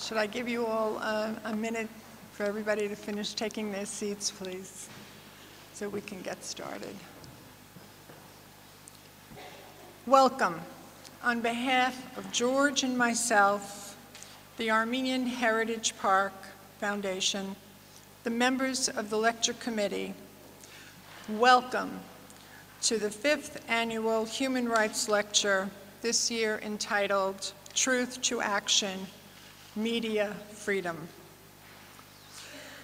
Should I give you all a minute for everybody to finish taking their seats, please, so we can get started? Welcome. On behalf of George and myself, the Armenian Heritage Park Foundation, the members of the lecture committee, welcome to the 5th annual Human Rights Lecture, this year entitled Truth to Action, Media Freedom.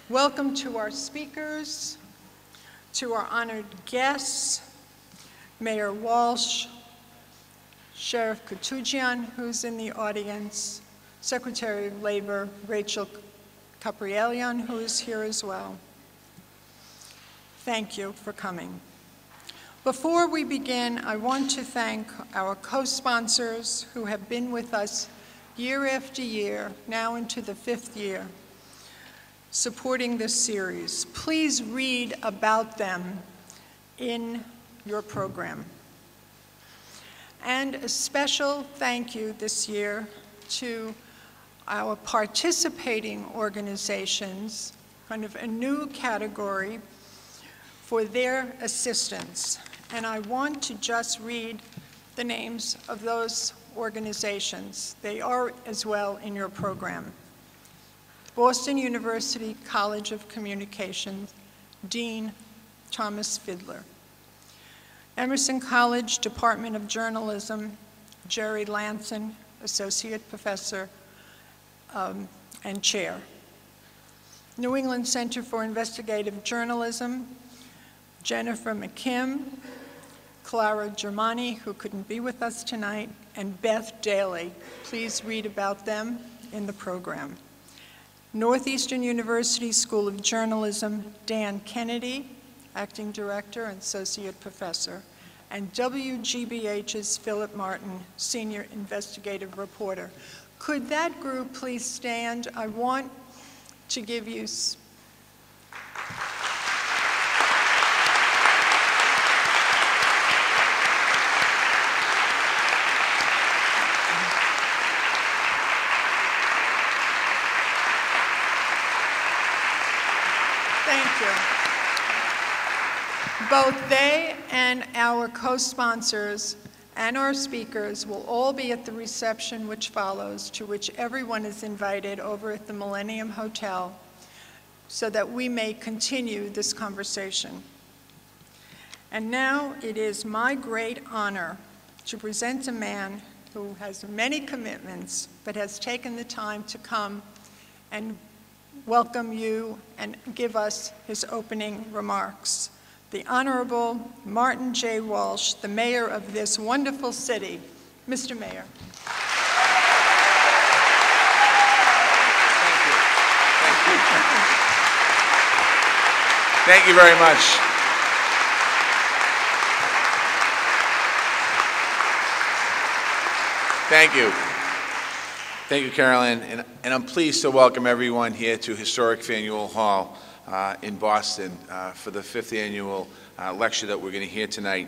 Welcome to our speakers, to our honored guests, Mayor Walsh, Sheriff Kurkjian, who's in the audience, Secretary of Labor Rachel Caprielian, who is here as well. Thank you for coming. Before we begin, I want to thank our co-sponsors who have been with us year after year, now into the 5th year, supporting this series. Please read about them in your program. And a special thank you this year to our participating organizations, kind of a new category, for their assistance. And I want to just read the names of those organizations. They are as well in your program. Boston University College of Communications, Dean Thomas Fidler. Emerson College Department of Journalism, Jerry Lanson, Associate Professor and Chair. New England Center for Investigative Journalism, Jennifer McKim, Clara Germani, who couldn't be with us tonight, and Beth Daly. Please read about them in the program. Northeastern University School of Journalism, Dan Kennedy, Acting Director and Associate Professor, and WGBH's Philip Martin, Senior Investigative Reporter. Could that group please stand? I want to give you Thank you. Both they and our co-sponsors and our speakers will all be at the reception which follows, to which everyone is invited over at the Millennium Hotel, so that we may continue this conversation. And now it is my great honor to present a man who has many commitments, but has taken the time to come and welcome you and give us his opening remarks. The Honorable Martin J. Walsh, the mayor of this wonderful city. Mr. Mayor. Thank you. Thank you very much. Thank you. Thank you, Carolyn. And I'm pleased to welcome everyone here to Historic Faneuil Hall in Boston for the 5th annual lecture that we're going to hear tonight.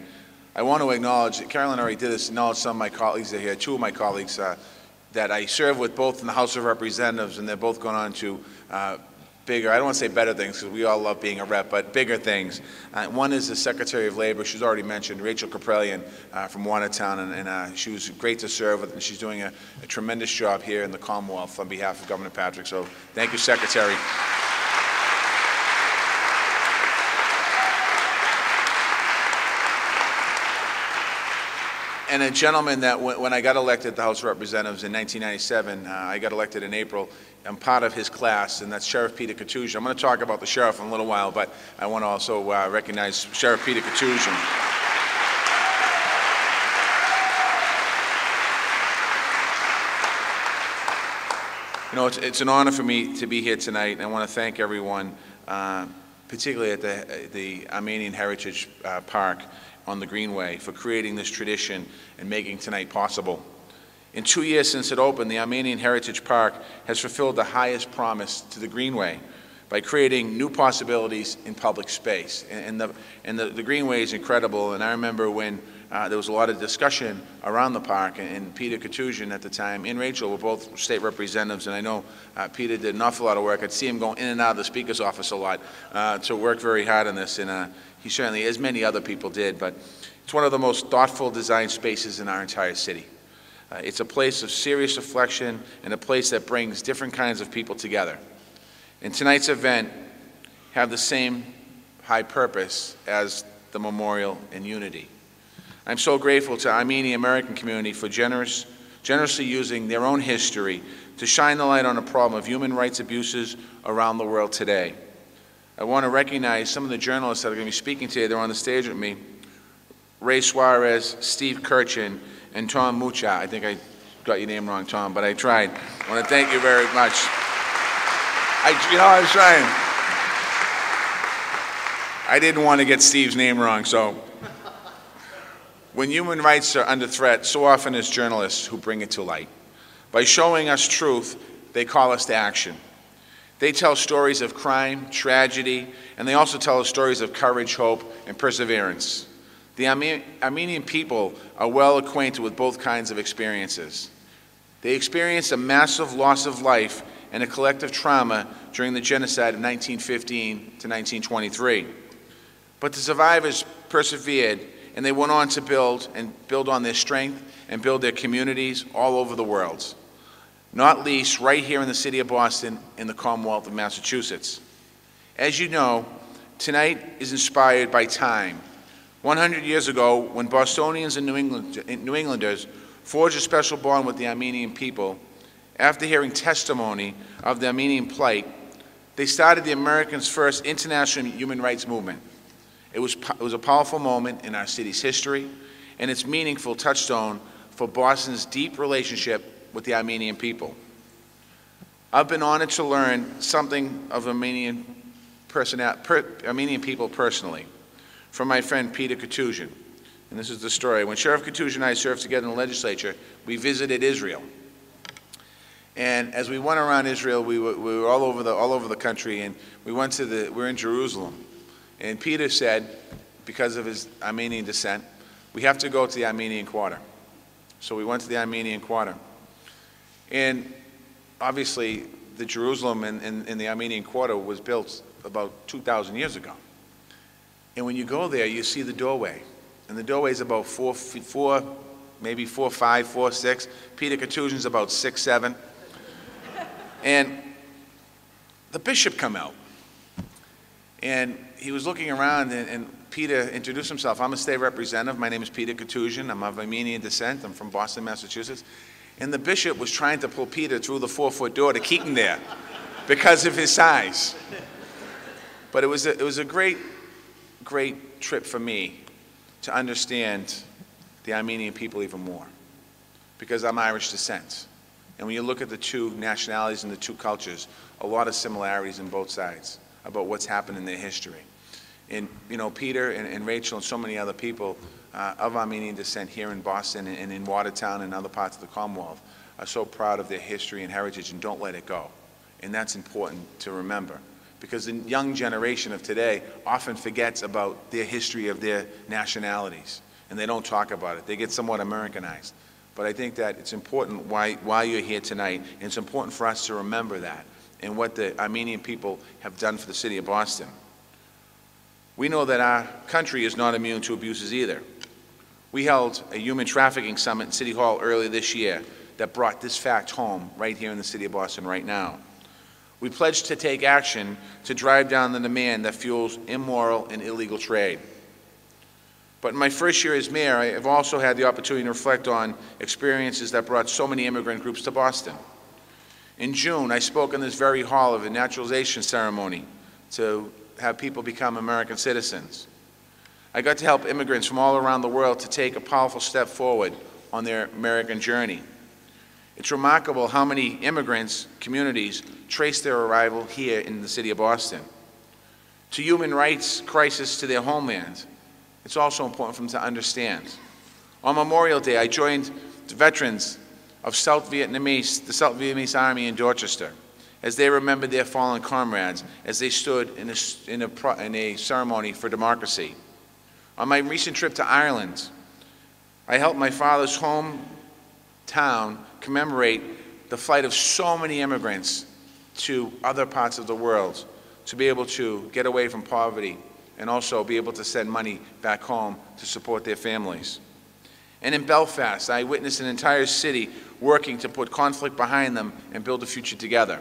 I want to acknowledge, Carolyn already did this, acknowledge some of my colleagues that are here, 2 of my colleagues that I serve with both in the House of Representatives, and they're both gone on to bigger, I don't want to say better things because we all love being a rep, but bigger things. One is the Secretary of Labor, she's already mentioned, Rachel Kurkjian from Watertown, and she was great to serve with, and she's doing a tremendous job here in the Commonwealth on behalf of Governor Patrick, so thank you, Secretary. And a gentleman that when I got elected to the House of Representatives in 1997, I got elected in April, I'm part of his class, and that's Sheriff Peter Kurkjian. I'm going to talk about the sheriff in a little while, but I want to also recognize Sheriff Peter Kurkjian. You know, it's an honor for me to be here tonight, and I want to thank everyone, particularly at the Armenian Heritage Park on the Greenway, for creating this tradition and making tonight possible. In 2 years since it opened, the Armenian Heritage Park has fulfilled the highest promise to the Greenway by creating new possibilities in public space. And the Greenway is incredible, and I remember when there was a lot of discussion around the park, and Peter Kurkjian at the time and Rachel were both state representatives, and I know Peter did an awful lot of work. I'd see him going in and out of the Speaker's office a lot to work very hard on this, and he certainly, as many other people did, but it's one of the most thoughtful design spaces in our entire city. It's a place of serious reflection and a place that brings different kinds of people together. And tonight's event have the same high purpose as the memorial and unity. I'm so grateful to Armenian American community for generously using their own history to shine the light on a problem of human rights abuses around the world today. I want to recognize some of the journalists that are going to be speaking today. They're on the stage with me. Ray Suarez, Steve Kurkjian, and Tom Mucha. I think I got your name wrong, Tom, but I tried. I want to thank you very much. I was trying. I didn't want to get Steve's name wrong, so. When human rights are under threat, so often it's journalists who bring it to light. By showing us truth, they call us to action. They tell stories of crime, tragedy, and they also tell us stories of courage, hope, and perseverance. The Armenian people are well acquainted with both kinds of experiences. They experienced a massive loss of life and a collective trauma during the genocide of 1915 to 1923. But the survivors persevered, and they went on to build on their strength and build their communities all over the world, not least right here in the city of Boston in the Commonwealth of Massachusetts. As you know, tonight is inspired by time. 100 years ago, when Bostonians and New Englanders forged a special bond with the Armenian people, after hearing testimony of the Armenian plight, they started the Americans' first international human rights movement. It was a powerful moment in our city's history, and it's a meaningful touchstone for Boston's deep relationship with the Armenian people. I've been honored to learn something of Armenian people personally from my friend Peter Kurkjian. And this is the story. When Sheriff Kurkjian and I served together in the legislature, we visited Israel. And as we went around Israel, we were all over the country, and we were in Jerusalem. And Peter said, because of his Armenian descent, we have to go to the Armenian Quarter. So we went to the Armenian Quarter. And obviously, the Jerusalem in the Armenian Quarter was built about 2,000 years ago. And when you go there, you see the doorway. And the doorway is about 4 feet, maybe 4'5", 4'6". Peter Kurkjian's about 6'7". And the bishop come out. And he was looking around, and Peter introduced himself. I'm a state representative. My name is Peter Kurkjian. I'm of Armenian descent. I'm from Boston, Massachusetts. And the bishop was trying to pull Peter through the 4-foot door to keep him there because of his size. But it was a great trip for me to understand the Armenian people even more, because I'm Irish descent. And when you look at the two nationalities and the two cultures, a lot of similarities in both sides about what's happened in their history. And Peter and Rachel and so many other people of Armenian descent here in Boston and in Watertown and other parts of the Commonwealth are so proud of their history and heritage and don't let it go. And that's important to remember, because the young generation of today often forgets about their history of their nationalities, and they don't talk about it. They get somewhat Americanized. But I think that it's important why you're here tonight, and it's important for us to remember that and what the Armenian people have done for the city of Boston. We know that our country is not immune to abuses either. We held a human trafficking summit in City Hall earlier this year that brought this fact home right here in the city of Boston right now. We pledged to take action to drive down the demand that fuels immoral and illegal trade. But in my first year as mayor, I have also had the opportunity to reflect on experiences that brought so many immigrant groups to Boston. In June, I spoke in this very hall of a naturalization ceremony to have people become American citizens. I got to help immigrants from all around the world to take a powerful step forward on their American journey. It's remarkable how many immigrants, communities, trace their arrival here in the city of Boston. To human rights crisis to their homeland, it's also important for them to understand. On Memorial Day, I joined the veterans of the South Vietnamese Army in Dorchester as they remembered their fallen comrades as they stood in a ceremony for democracy. On my recent trip to Ireland, I helped my father's hometown commemorate the flight of so many immigrants to other parts of the world to be able to get away from poverty and also be able to send money back home to support their families. And in Belfast, I witnessed an entire city working to put conflict behind them and build a future together,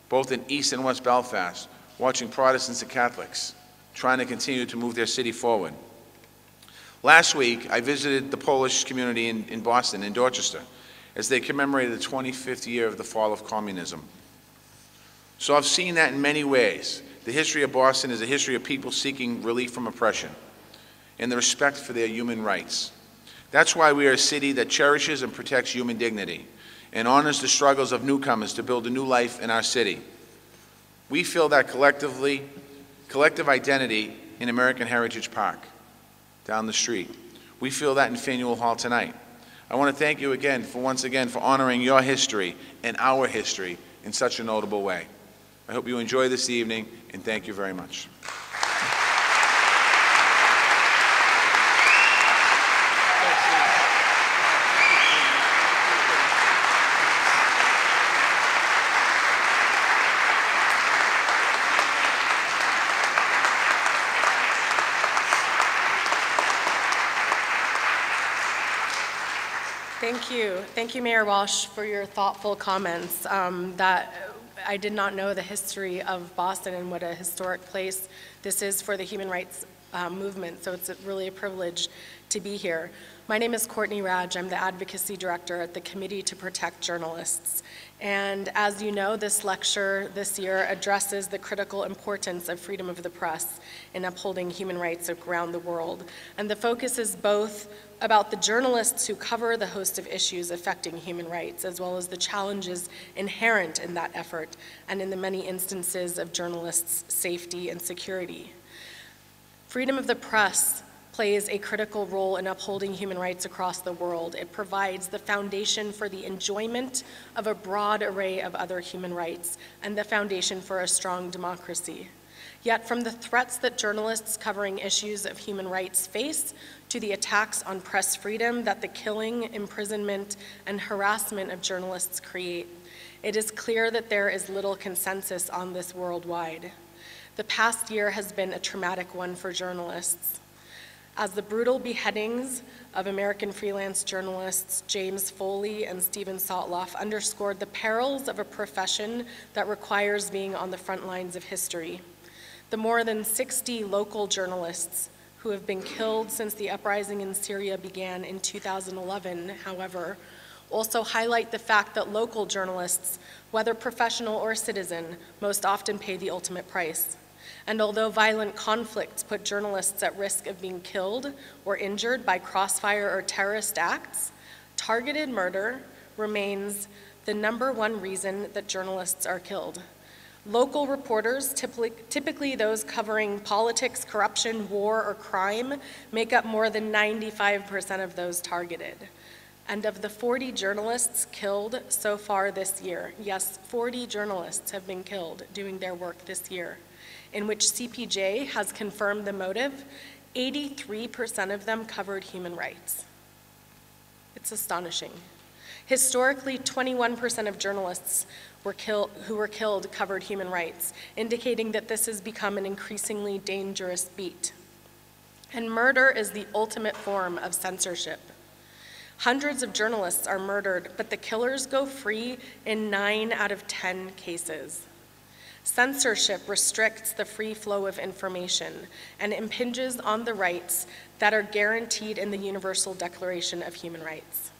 both in East and West Belfast, watching Protestants and Catholics trying to continue to move their city forward. Last week, I visited the Polish community in Boston, in Dorchester, as they commemorated the 25th year of the fall of communism. So I've seen that in many ways. The history of Boston is a history of people seeking relief from oppression and the respect for their human rights. That's why we are a city that cherishes and protects human dignity and honors the struggles of newcomers to build a new life in our city. We feel that collective identity in American Heritage Park down the street. We feel that in Faneuil Hall tonight. I want to thank you again once again for honoring your history and our history in such a notable way. I hope you enjoy this evening, and thank you very much. Thank you. Thank you, Mayor Walsh, for your thoughtful comments. That I did not know the history of Boston and what a historic place this is for the human rights movement, so it's really a privilege to be here. My name is Courtney Radsch. I'm the Advocacy Director at the Committee to Protect Journalists. And as you know, this lecture this year addresses the critical importance of freedom of the press in upholding human rights around the world. And the focus is both about the journalists who cover the host of issues affecting human rights, as well as the challenges inherent in that effort and in the many instances of journalists' safety and security. Freedom of the press plays a critical role in upholding human rights across the world. It provides the foundation for the enjoyment of a broad array of other human rights and the foundation for a strong democracy. Yet from the threats that journalists covering issues of human rights face to the attacks on press freedom that the killing, imprisonment, and harassment of journalists create, It is clear that there is little consensus on this worldwide. The past year has been a traumatic one for journalists. As the brutal beheadings of American freelance journalists James Foley and Stephen Sotloff underscored the perils of a profession that requires being on the front lines of history. The more than 60 local journalists who have been killed since the uprising in Syria began in 2011, however, also highlight the fact that local journalists, whether professional or citizen, most often pay the ultimate price. And although violent conflicts put journalists at risk of being killed or injured by crossfire or terrorist acts, targeted murder remains the #1 reason that journalists are killed. Local reporters, typically those covering politics, corruption, war, or crime, make up more than 95% of those targeted. And of the 40 journalists killed so far this year, yes, 40 journalists have been killed doing their work this year, in which CPJ has confirmed the motive, 83% of them covered human rights. It's astonishing. Historically, 21% of journalists who were killed covered human rights, indicating that this has become an increasingly dangerous beat. And murder is the ultimate form of censorship. Hundreds of journalists are murdered, but the killers go free in 9 out of 10 cases. Censorship restricts the free flow of information and impinges on the rights that are guaranteed in the Universal Declaration of Human Rights.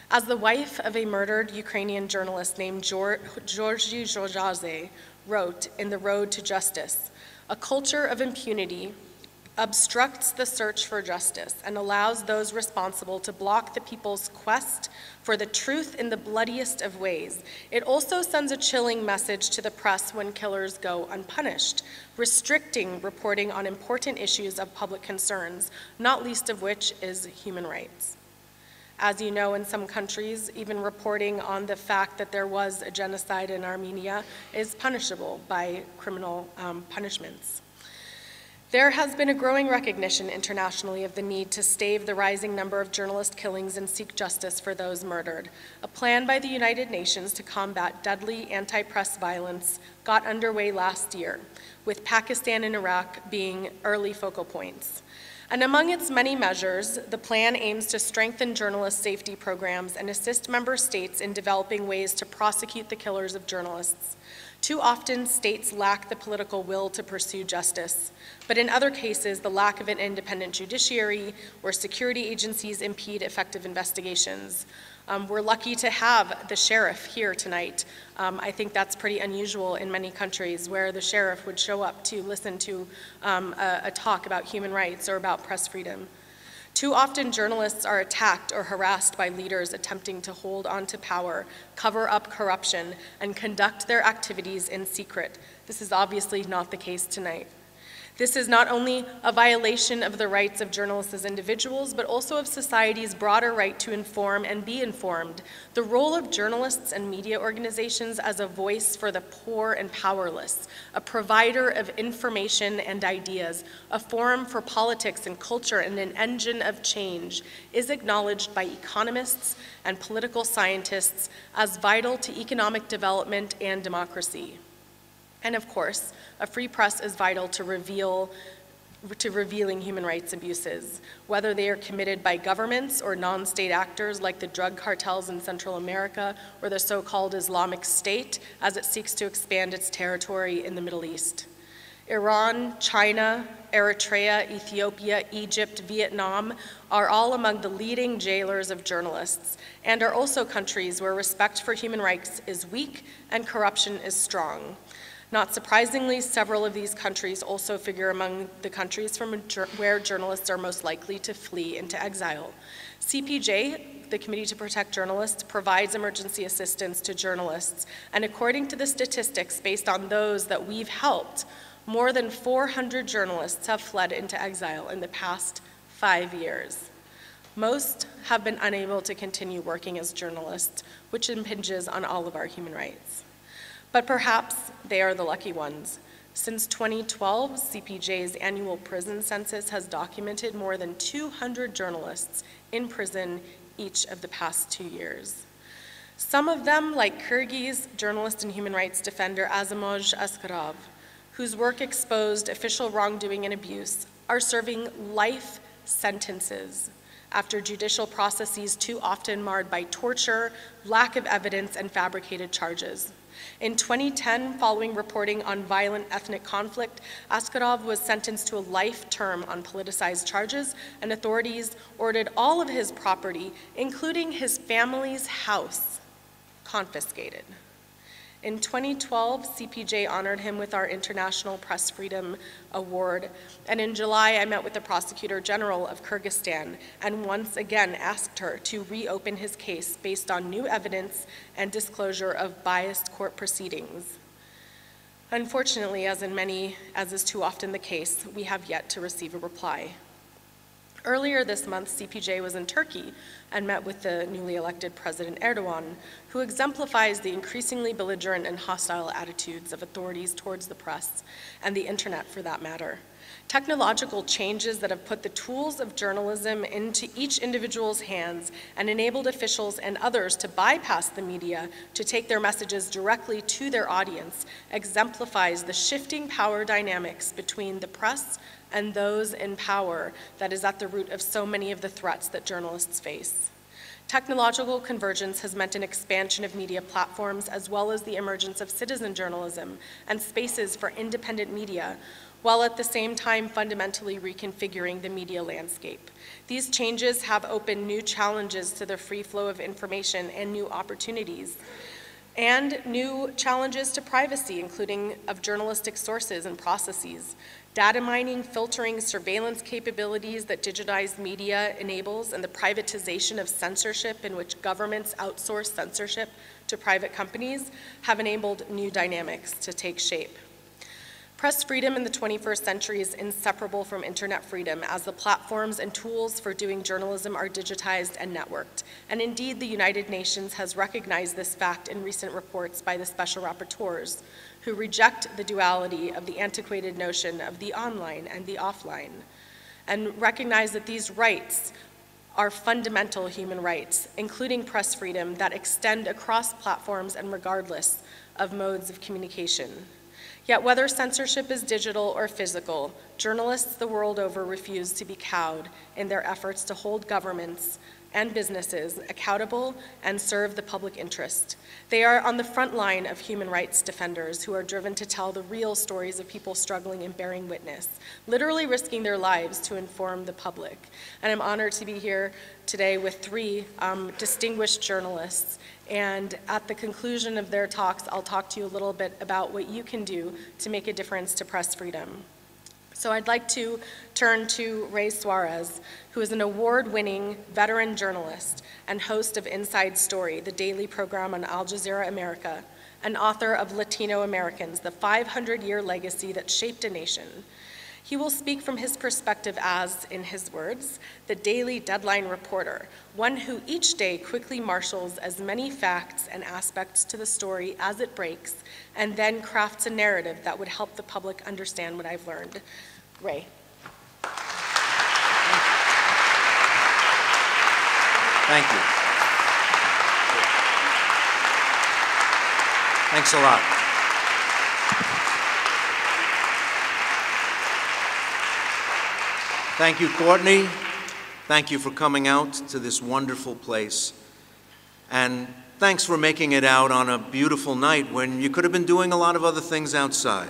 As the wife of a murdered Ukrainian journalist named Georgy Zhozhaze wrote in The Road to Justice, a culture of impunity obstructs the search for justice and allows those responsible to block the people's quest for the truth in the bloodiest of ways. It also sends a chilling message to the press when killers go unpunished, restricting reporting on important issues of public concerns, not least of which is human rights. As you know, in some countries, even reporting on the fact that there was a genocide in Armenia is punishable by criminal punishments. There has been a growing recognition internationally of the need to stave the rising number of journalist killings and seek justice for those murdered. A plan by the United Nations to combat deadly anti-press violence got underway last year, with Pakistan and Iraq being early focal points. And among its many measures, the plan aims to strengthen journalist safety programs and assist member states in developing ways to prosecute the killers of journalists. Too often, states lack the political will to pursue justice, but in other cases, the lack of an independent judiciary or security agencies impede effective investigations. We're lucky to have the sheriff here tonight. I think that's pretty unusual in many countries where the sheriff would show up to listen to a talk about human rights or about press freedom. Too often, journalists are attacked or harassed by leaders attempting to hold on to power, cover up corruption, and conduct their activities in secret. This is obviously not the case tonight. This is not only a violation of the rights of journalists as individuals, but also of society's broader right to inform and be informed. The role of journalists and media organizations as a voice for the poor and powerless, a provider of information and ideas, a forum for politics and culture, and an engine of change, is acknowledged by economists and political scientists as vital to economic development and democracy. And of course, a free press is vital to revealing human rights abuses, whether they are committed by governments or non-state actors like the drug cartels in Central America or the so-called Islamic State as it seeks to expand its territory in the Middle East. Iran, China, Eritrea, Ethiopia, Egypt, Vietnam are all among the leading jailers of journalists and are also countries where respect for human rights is weak and corruption is strong. Not surprisingly, several of these countries also figure among the countries from where journalists are most likely to flee into exile. CPJ, the Committee to Protect Journalists, provides emergency assistance to journalists, and according to the statistics based on those that we've helped, more than 400 journalists have fled into exile in the past 5 years. Most have been unable to continue working as journalists, which impinges on all of our human rights. But perhaps they are the lucky ones. Since 2012, CPJ's annual prison census has documented more than 200 journalists in prison each of the past 2 years. Some of them, like Kyrgyz journalist and human rights defender Azimoj Askarov, whose work exposed official wrongdoing and abuse, are serving life sentences after judicial processes too often marred by torture, lack of evidence, and fabricated charges. In 2010, following reporting on violent ethnic conflict, Askarov was sentenced to a life term on politicized charges, and authorities ordered all of his property, including his family's house, confiscated. In 2012, CPJ honored him with our International Press Freedom Award, and in July, I met with the Prosecutor General of Kyrgyzstan and once again asked her to reopen his case based on new evidence and disclosure of biased court proceedings. Unfortunately, as is too often the case, we have yet to receive a reply. Earlier this month, CPJ was in Turkey and met with the newly elected President Erdogan, who exemplifies the increasingly belligerent and hostile attitudes of authorities towards the press and the internet for that matter. Technological changes that have put the tools of journalism into each individual's hands and enabled officials and others to bypass the media to take their messages directly to their audience exemplifies the shifting power dynamics between the press and those in power that is at the root of so many of the threats that journalists face. Technological convergence has meant an expansion of media platforms as well as the emergence of citizen journalism and spaces for independent media, while at the same time fundamentally reconfiguring the media landscape. These changes have opened new challenges to the free flow of information and new opportunities, and new challenges to privacy, including of journalistic sources and processes. Data mining, filtering, surveillance capabilities that digitized media enables, and the privatization of censorship in which governments outsource censorship to private companies have enabled new dynamics to take shape. Press freedom in the 21st century is inseparable from internet freedom, as the platforms and tools for doing journalism are digitized and networked. And indeed, the United Nations has recognized this fact in recent reports by the special rapporteurs, who reject the duality of the antiquated notion of the online and the offline, and recognize that these rights are fundamental human rights, including press freedom, that extend across platforms and regardless of modes of communication. Yet whether censorship is digital or physical, journalists the world over refuse to be cowed in their efforts to hold governments and businesses accountable and serve the public interest. They are on the front line of human rights defenders who are driven to tell the real stories of people struggling and bearing witness, literally risking their lives to inform the public. And I'm honored to be here today with three distinguished journalists. And at the conclusion of their talks, I'll talk to you a little bit about what you can do to make a difference to press freedom. So I'd like to turn to Ray Suarez, who is an award-winning veteran journalist and host of Inside Story, the daily program on Al Jazeera America, and author of Latino Americans, the 500-year legacy that shaped a nation. He will speak from his perspective as, in his words, the daily deadline reporter, one who each day quickly marshals as many facts and aspects to the story as it breaks, and then crafts a narrative that would help the public understand what I've learned. Ray. Thank you. Thanks a lot. Thank you, Courtney. Thank you for coming out to this wonderful place. And thanks for making it out on a beautiful night when you could have been doing a lot of other things outside.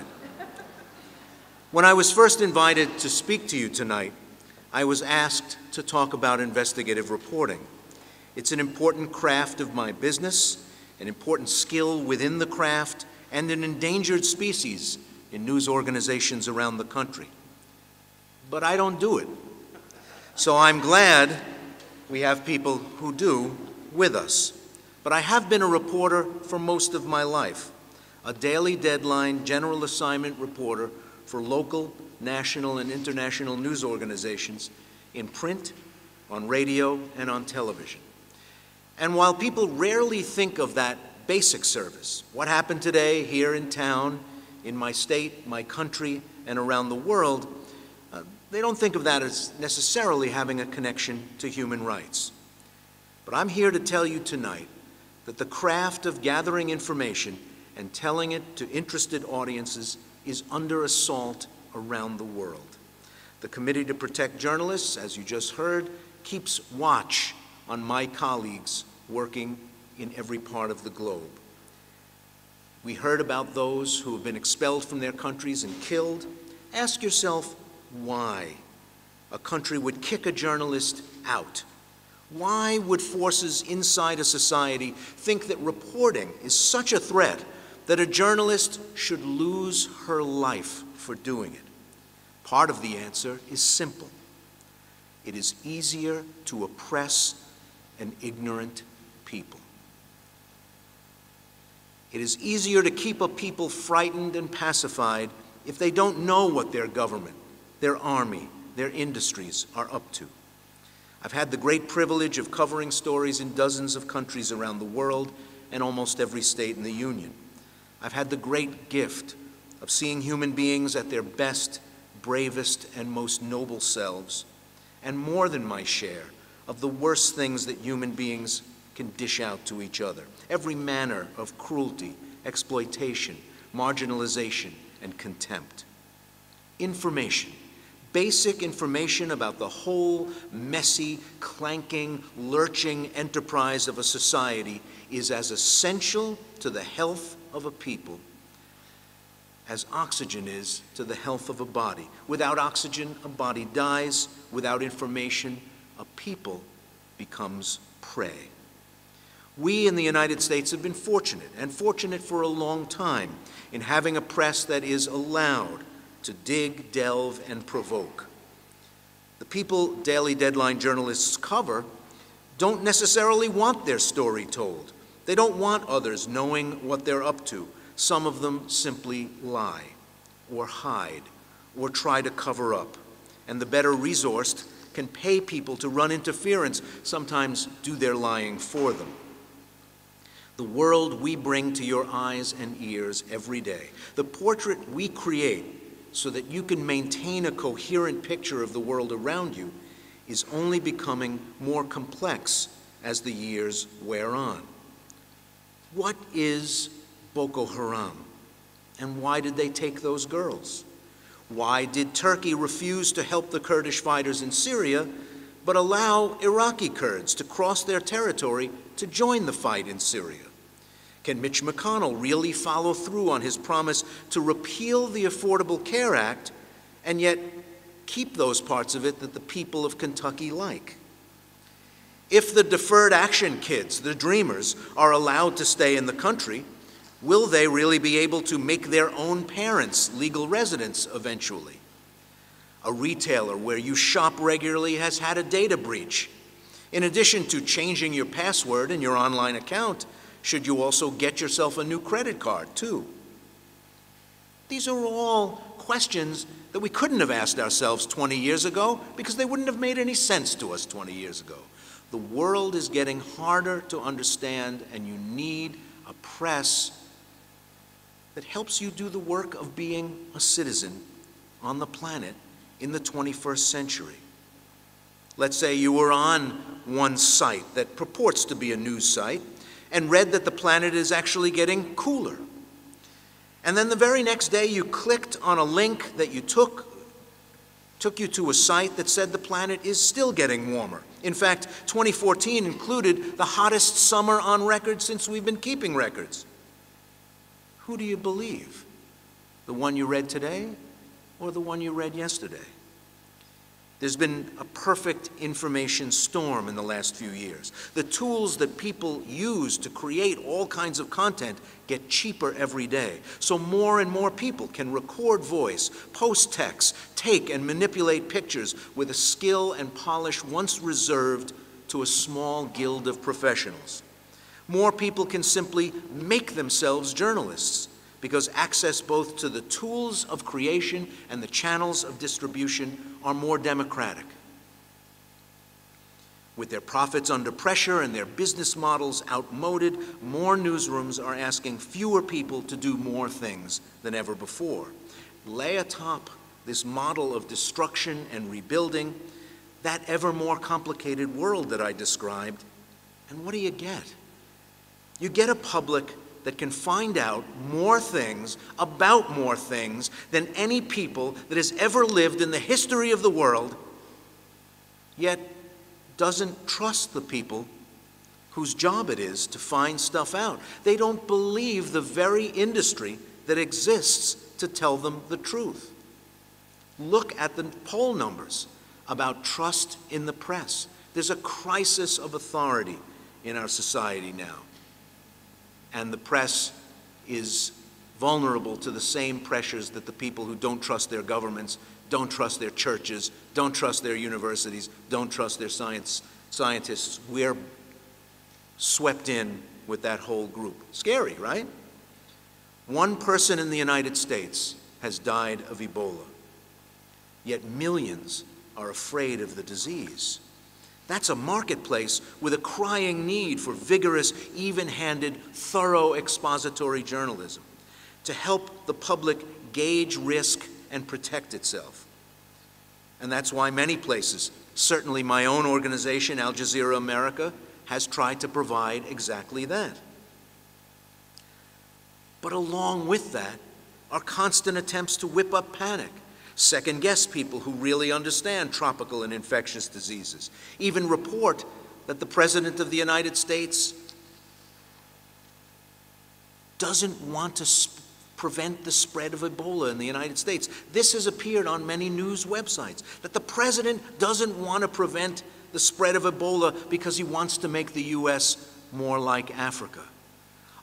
When I was first invited to speak to you tonight, I was asked to talk about investigative reporting. It's an important craft of my business, an important skill within the craft, and an endangered species in news organizations around the country. But I don't do it. So I'm glad we have people who do with us. But I have been a reporter for most of my life, a daily deadline general assignment reporter for local, national, and international news organizations in print, on radio, and on television. And while people rarely think of that basic service, what happened today here in town, in my state, my country, and around the world, they don't think of that as necessarily having a connection to human rights. But I'm here to tell you tonight that the craft of gathering information and telling it to interested audiences is under assault around the world. The Committee to Protect Journalists, as you just heard, keeps watch on my colleagues working in every part of the globe. We heard about those who have been expelled from their countries and killed. Ask yourself why a country would kick a journalist out. Why would forces inside a society think that reporting is such a threat that a journalist should lose her life for doing it? Part of the answer is simple. It is easier to oppress an ignorant people. It is easier to keep a people frightened and pacified if they don't know what their government, their army, their industries are up to. I've had the great privilege of covering stories in dozens of countries around the world and almost every state in the Union. I've had the great gift of seeing human beings at their best, bravest, and most noble selves, and more than my share of the worst things that human beings can dish out to each other. Every manner of cruelty, exploitation, marginalization, and contempt. Information, basic information about the whole messy, clanking, lurching enterprise of a society is as essential to the health of a people as oxygen is to the health of a body. Without oxygen, a body dies. Without information, a people becomes prey. We in the United States have been fortunate, and fortunate for a long time, in having a press that is allowed to dig, delve, and provoke. The people Daily Deadline journalists cover don't necessarily want their story told. They don't want others knowing what they're up to. Some of them simply lie, or hide, or try to cover up. And the better resourced can pay people to run interference, sometimes do their lying for them. The world we bring to your eyes and ears every day, the portrait we create so that you can maintain a coherent picture of the world around you, is only becoming more complex as the years wear on. What is Boko Haram, and why did they take those girls? Why did Turkey refuse to help the Kurdish fighters in Syria, but allow Iraqi Kurds to cross their territory to join the fight in Syria? Can Mitch McConnell really follow through on his promise to repeal the Affordable Care Act and yet keep those parts of it that the people of Kentucky like? If the deferred action kids, the dreamers, are allowed to stay in the country, will they really be able to make their own parents legal residents eventually? A retailer where you shop regularly has had a data breach. In addition to changing your password in your online account, should you also get yourself a new credit card too? These are all questions that we couldn't have asked ourselves 20 years ago because they wouldn't have made any sense to us 20 years ago. The world is getting harder to understand, and you need a press that helps you do the work of being a citizen on the planet in the 21st century. Let's say you were on one site that purports to be a news site and read that the planet is actually getting cooler. And then the very next day you clicked on a link that you took you to a site that said the planet is still getting warmer. In fact, 2014 included the hottest summer on record since we've been keeping records. Who do you believe? The one you read today or the one you read yesterday? There's been a perfect information storm in the last few years. The tools that people use to create all kinds of content get cheaper every day. So more and more people can record voice, post text, take and manipulate pictures with a skill and polish once reserved to a small guild of professionals. More people can simply make themselves journalists because access both to the tools of creation and the channels of distribution are more democratic. With their profits under pressure and their business models outmoded, more newsrooms are asking fewer people to do more things than ever before. Lay atop this model of destruction and rebuilding that ever more complicated world that I described, and what do you get? You get a public that can find out more things about more things than any people that has ever lived in the history of the world, yet doesn't trust the people whose job it is to find stuff out. They don't believe the very industry that exists to tell them the truth. Look at the poll numbers about trust in the press. There's a crisis of authority in our society now. And the press is vulnerable to the same pressures that the people who don't trust their governments, don't trust their churches, don't trust their universities, don't trust their scientists. We're swept in with that whole group. Scary, right? One person in the United States has died of Ebola, yet millions are afraid of the disease. That's a marketplace with a crying need for vigorous, even-handed, thorough expository journalism to help the public gauge risk and protect itself. And that's why many places, certainly my own organization, Al Jazeera America, has tried to provide exactly that. But along with that are constant attempts to whip up panic, second-guess people who really understand tropical and infectious diseases, even report that the President of the United States doesn't want to prevent the spread of Ebola in the United States. This has appeared on many news websites, that the President doesn't want to prevent the spread of Ebola because he wants to make the U.S. more like Africa.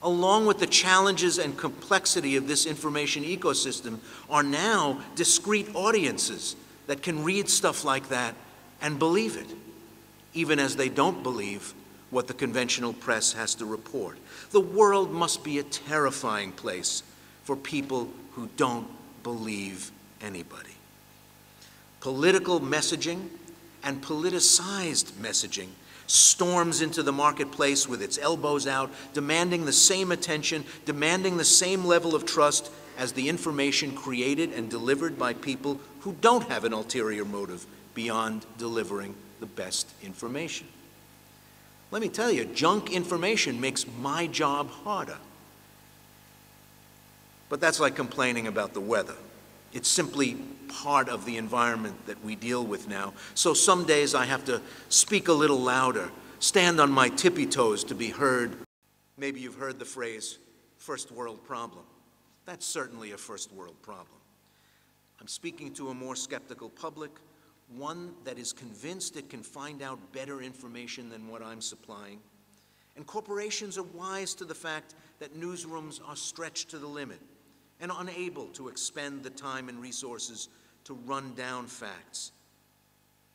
Along with the challenges and complexity of this information ecosystem are now discrete audiences that can read stuff like that and believe it, even as they don't believe what the conventional press has to report. The world must be a terrifying place for people who don't believe anybody. Political messaging and politicized messaging storms into the marketplace with its elbows out, demanding the same attention, demanding the same level of trust as the information created and delivered by people who don't have an ulterior motive beyond delivering the best information. Let me tell you, junk information makes my job harder. But that's like complaining about the weather. It's simply part of the environment that we deal with now. So some days I have to speak a little louder, stand on my tippy toes to be heard. Maybe you've heard the phrase, first world problem. That's certainly a first world problem. I'm speaking to a more skeptical public, one that is convinced it can find out better information than what I'm supplying. And corporations are wise to the fact that newsrooms are stretched to the limit and unable to expend the time and resources to run down facts,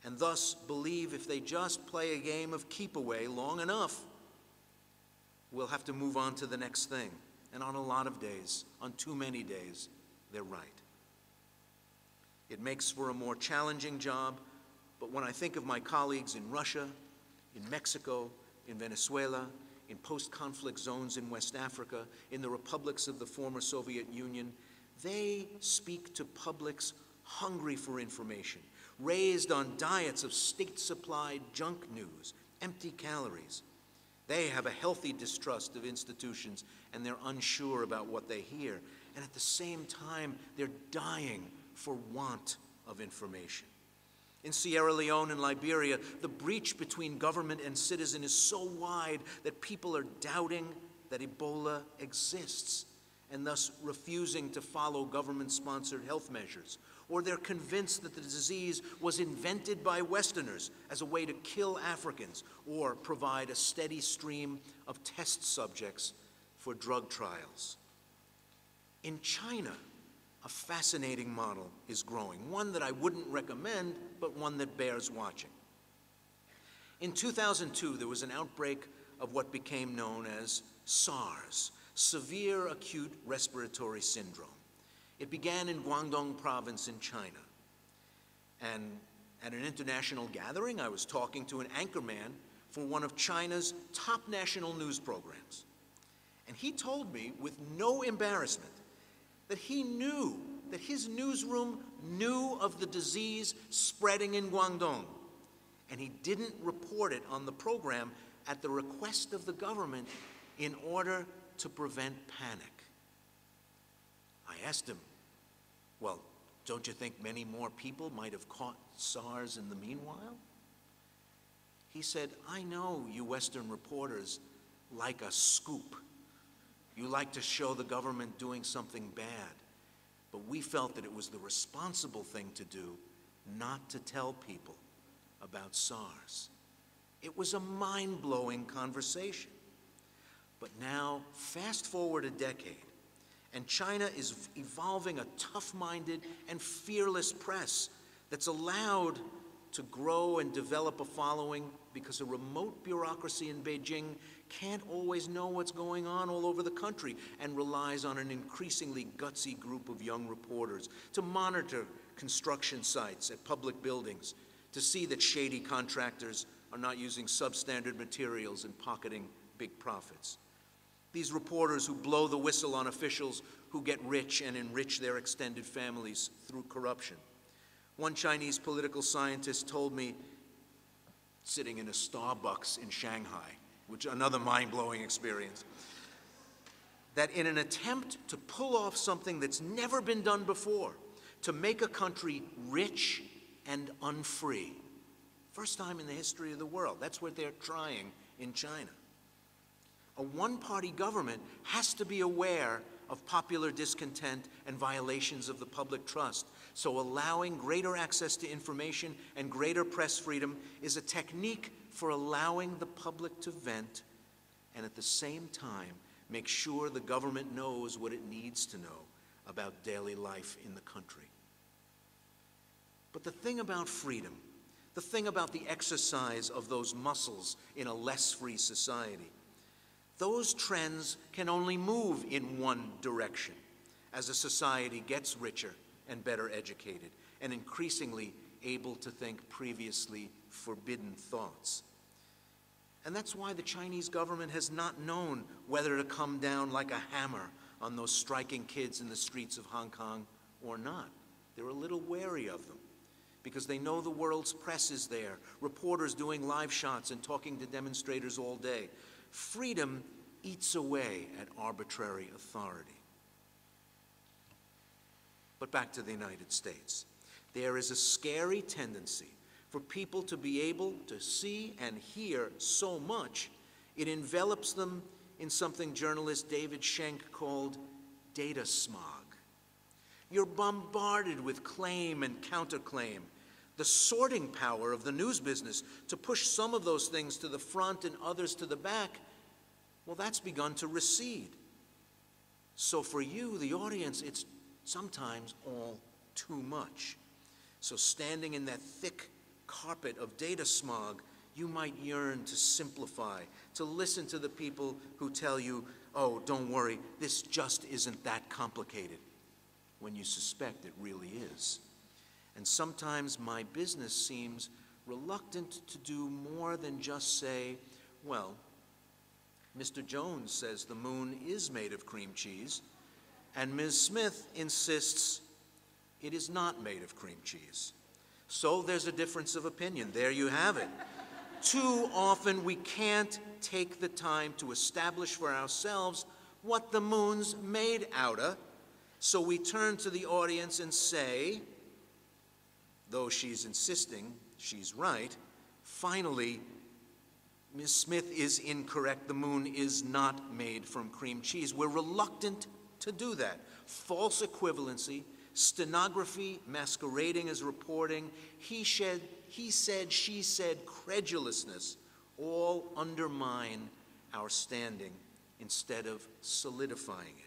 and thus believe if they just play a game of keep away long enough, we'll have to move on to the next thing. And on a lot of days, on too many days, they're right. It makes for a more challenging job, but when I think of my colleagues in Russia, in Mexico, in Venezuela, in post-conflict zones in West Africa, in the republics of the former Soviet Union, they speak to publics hungry for information, raised on diets of state-supplied junk news, empty calories. They have a healthy distrust of institutions, and they're unsure about what they hear. And at the same time, they're dying for want of information. In Sierra Leone and Liberia, the breach between government and citizen is so wide that people are doubting that Ebola exists and thus refusing to follow government-sponsored health measures. Or they're convinced that the disease was invented by Westerners as a way to kill Africans or provide a steady stream of test subjects for drug trials. In China, a fascinating model is growing, one that I wouldn't recommend, but one that bears watching. In 2002, there was an outbreak of what became known as SARS, Severe Acute Respiratory Syndrome. It began in Guangdong province in China. And at an international gathering, I was talking to an anchorman for one of China's top national news programs. And he told me with no embarrassment that he knew, that his newsroom knew of the disease spreading in Guangdong. And he didn't report it on the program at the request of the government in order to prevent panic. I asked him, well, don't you think many more people might have caught SARS in the meanwhile? He said, I know you Western reporters like a scoop. You like to show the government doing something bad. But we felt that it was the responsible thing to do not to tell people about SARS. It was a mind-blowing conversation. But now, fast forward a decade, and China is evolving a tough-minded and fearless press that's allowed to grow and develop a following because a remote bureaucracy in Beijing can't always know what's going on all over the country and relies on an increasingly gutsy group of young reporters to monitor construction sites at public buildings, to see that shady contractors are not using substandard materials and pocketing big profits. These reporters who blow the whistle on officials who get rich and enrich their extended families through corruption. One Chinese political scientist told me, sitting in a Starbucks in Shanghai, which is another mind-blowing experience, that in an attempt to pull off something that's never been done before, to make a country rich and unfree, first time in the history of the world, that's what they're trying in China. A one-party government has to be aware of popular discontent and violations of the public trust. So allowing greater access to information and greater press freedom is a technique for allowing the public to vent and at the same time make sure the government knows what it needs to know about daily life in the country. But the thing about freedom, the thing about the exercise of those muscles in a less free society, those trends can only move in one direction as a society gets richer and better educated and increasingly able to think previously forbidden thoughts. And that's why the Chinese government has not known whether to come down like a hammer on those striking kids in the streets of Hong Kong or not. They're a little wary of them because they know the world's press is there, reporters doing live shots and talking to demonstrators all day. Freedom eats away at arbitrary authority. But back to the United States. There is a scary tendency for people to be able to see and hear so much, it envelops them in something journalist David Schenck called data smog. You're bombarded with claim and counterclaim. The sorting power of the news business to push some of those things to the front and others to the back, well, that's begun to recede. So for you, the audience, it's sometimes all too much. So standing in that thick carpet of data smog, you might yearn to simplify, to listen to the people who tell you, oh, don't worry, this just isn't that complicated, when you suspect it really is. And sometimes my business seems reluctant to do more than just say, well, Mr. Jones says the moon is made of cream cheese, and Ms. Smith insists it is not made of cream cheese. So there's a difference of opinion. There you have it. Too often we can't take the time to establish for ourselves what the moon's made out of, so we turn to the audience and say, though she's insisting she's right, finally, Ms. Smith is incorrect. The moon is not made from cream cheese. We're reluctant to do that. False equivalency, stenography masquerading as reporting, he said, she said, credulousness, all undermine our standing instead of solidifying it.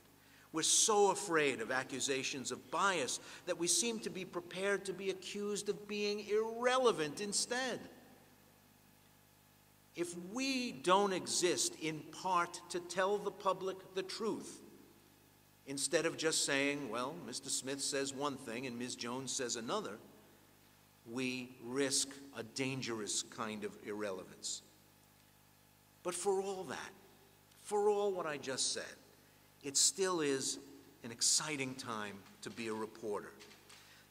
We're so afraid of accusations of bias that we seem to be prepared to be accused of being irrelevant instead. If we don't exist in part to tell the public the truth, instead of just saying, well, Mr. Smith says one thing and Ms. Jones says another, we risk a dangerous kind of irrelevance. But for all that, for all what I just said, it still is an exciting time to be a reporter.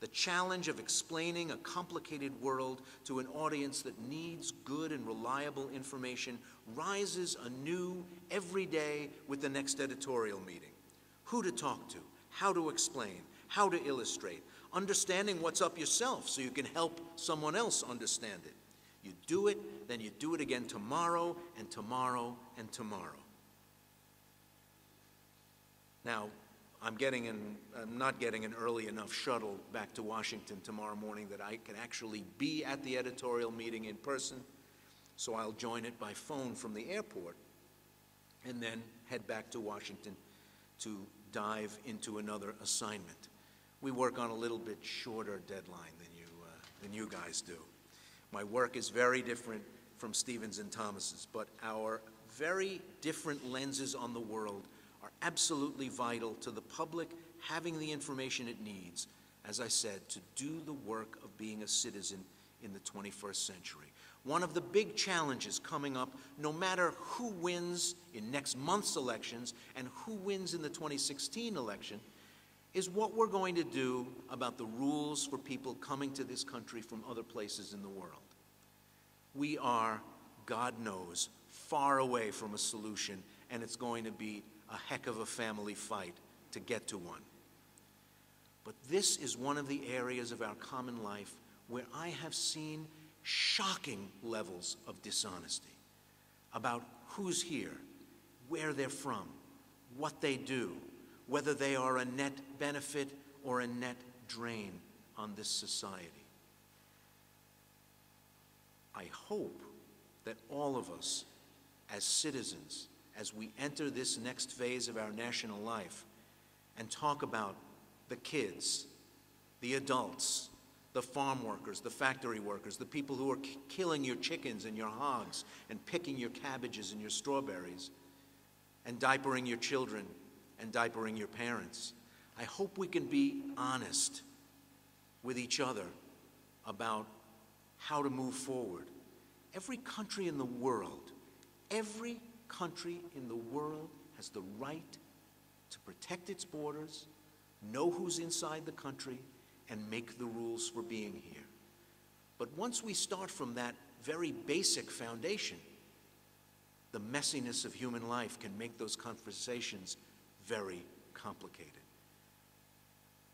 The challenge of explaining a complicated world to an audience that needs good and reliable information rises anew every day with the next editorial meeting. Who to talk to, how to explain, how to illustrate, understanding what's up yourself so you can help someone else understand it. You do it, then you do it again tomorrow and tomorrow and tomorrow. Now, I'm not getting an early enough shuttle back to Washington tomorrow morning that I can actually be at the editorial meeting in person, so I'll join it by phone from the airport and then head back to Washington to dive into another assignment. We work on a little bit shorter deadline than you guys do. My work is very different from Stephen's and Thomas's, but our very different lenses on the world are absolutely vital to the public having the information it needs, as I said, to do the work of being a citizen in the 21st century. One of the big challenges coming up, no matter who wins in next month's elections and who wins in the 2016 election, is what we're going to do about the rules for people coming to this country from other places in the world. We are, God knows, far away from a solution, and it's going to be a heck of a family fight to get to one. But this is one of the areas of our common life where I have seen shocking levels of dishonesty about who's here, where they're from, what they do, whether they are a net benefit or a net drain on this society. I hope that all of us as citizens, as we enter this next phase of our national life and talk about the kids, the adults, the farm workers, the factory workers, the people who are killing your chickens and your hogs and picking your cabbages and your strawberries and diapering your children and diapering your parents. I hope we can be honest with each other about how to move forward. Every country in the world has the right to protect its borders, know who's inside the country, and make the rules for being here. But once we start from that very basic foundation, the messiness of human life can make those conversations very complicated.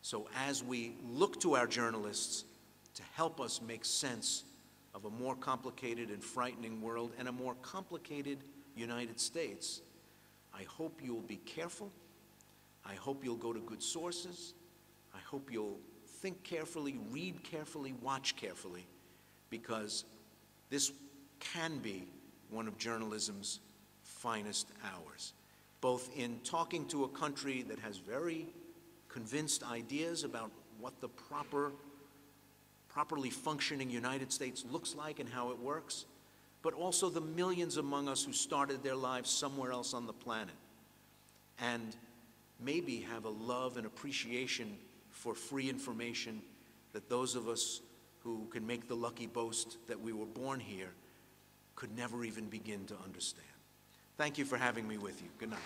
So as we look to our journalists to help us make sense of a more complicated and frightening world and a more complicated United States, I hope you'll be careful. I hope you'll go to good sources. I hope you'll think carefully, read carefully, watch carefully, because this can be one of journalism's finest hours, both in talking to a country that has very convinced ideas about what the properly functioning United States looks like and how it works, but also the millions among us who started their lives somewhere else on the planet and maybe have a love and appreciation for free information that those of us who can make the lucky boast that we were born here could never even begin to understand. Thank you for having me with you. Good night.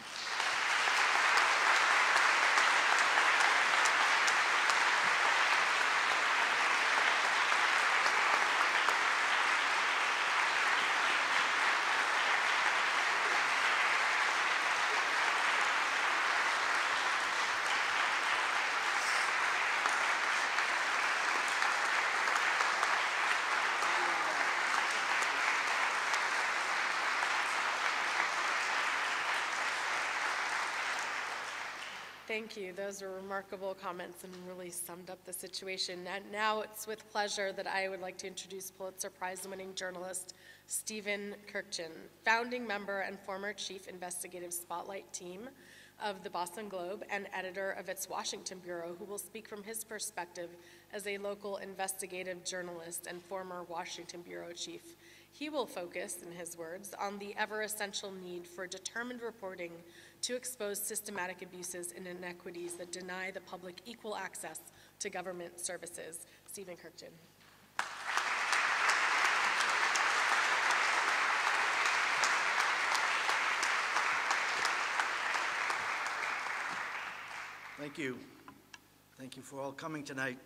Thank you. Those were remarkable comments and really summed up the situation. And now it's with pleasure that I would like to introduce Pulitzer Prize-winning journalist Stephen Kurkjian, founding member and former chief investigative spotlight team of the Boston Globe and editor of its Washington bureau, who will speak from his perspective as a local investigative journalist and former Washington bureau chief. He will focus, in his words, on the ever-essential need for determined reporting to expose systematic abuses and inequities that deny the public equal access to government services. Stephen Kurkjian. Thank you. Thank you for all coming tonight.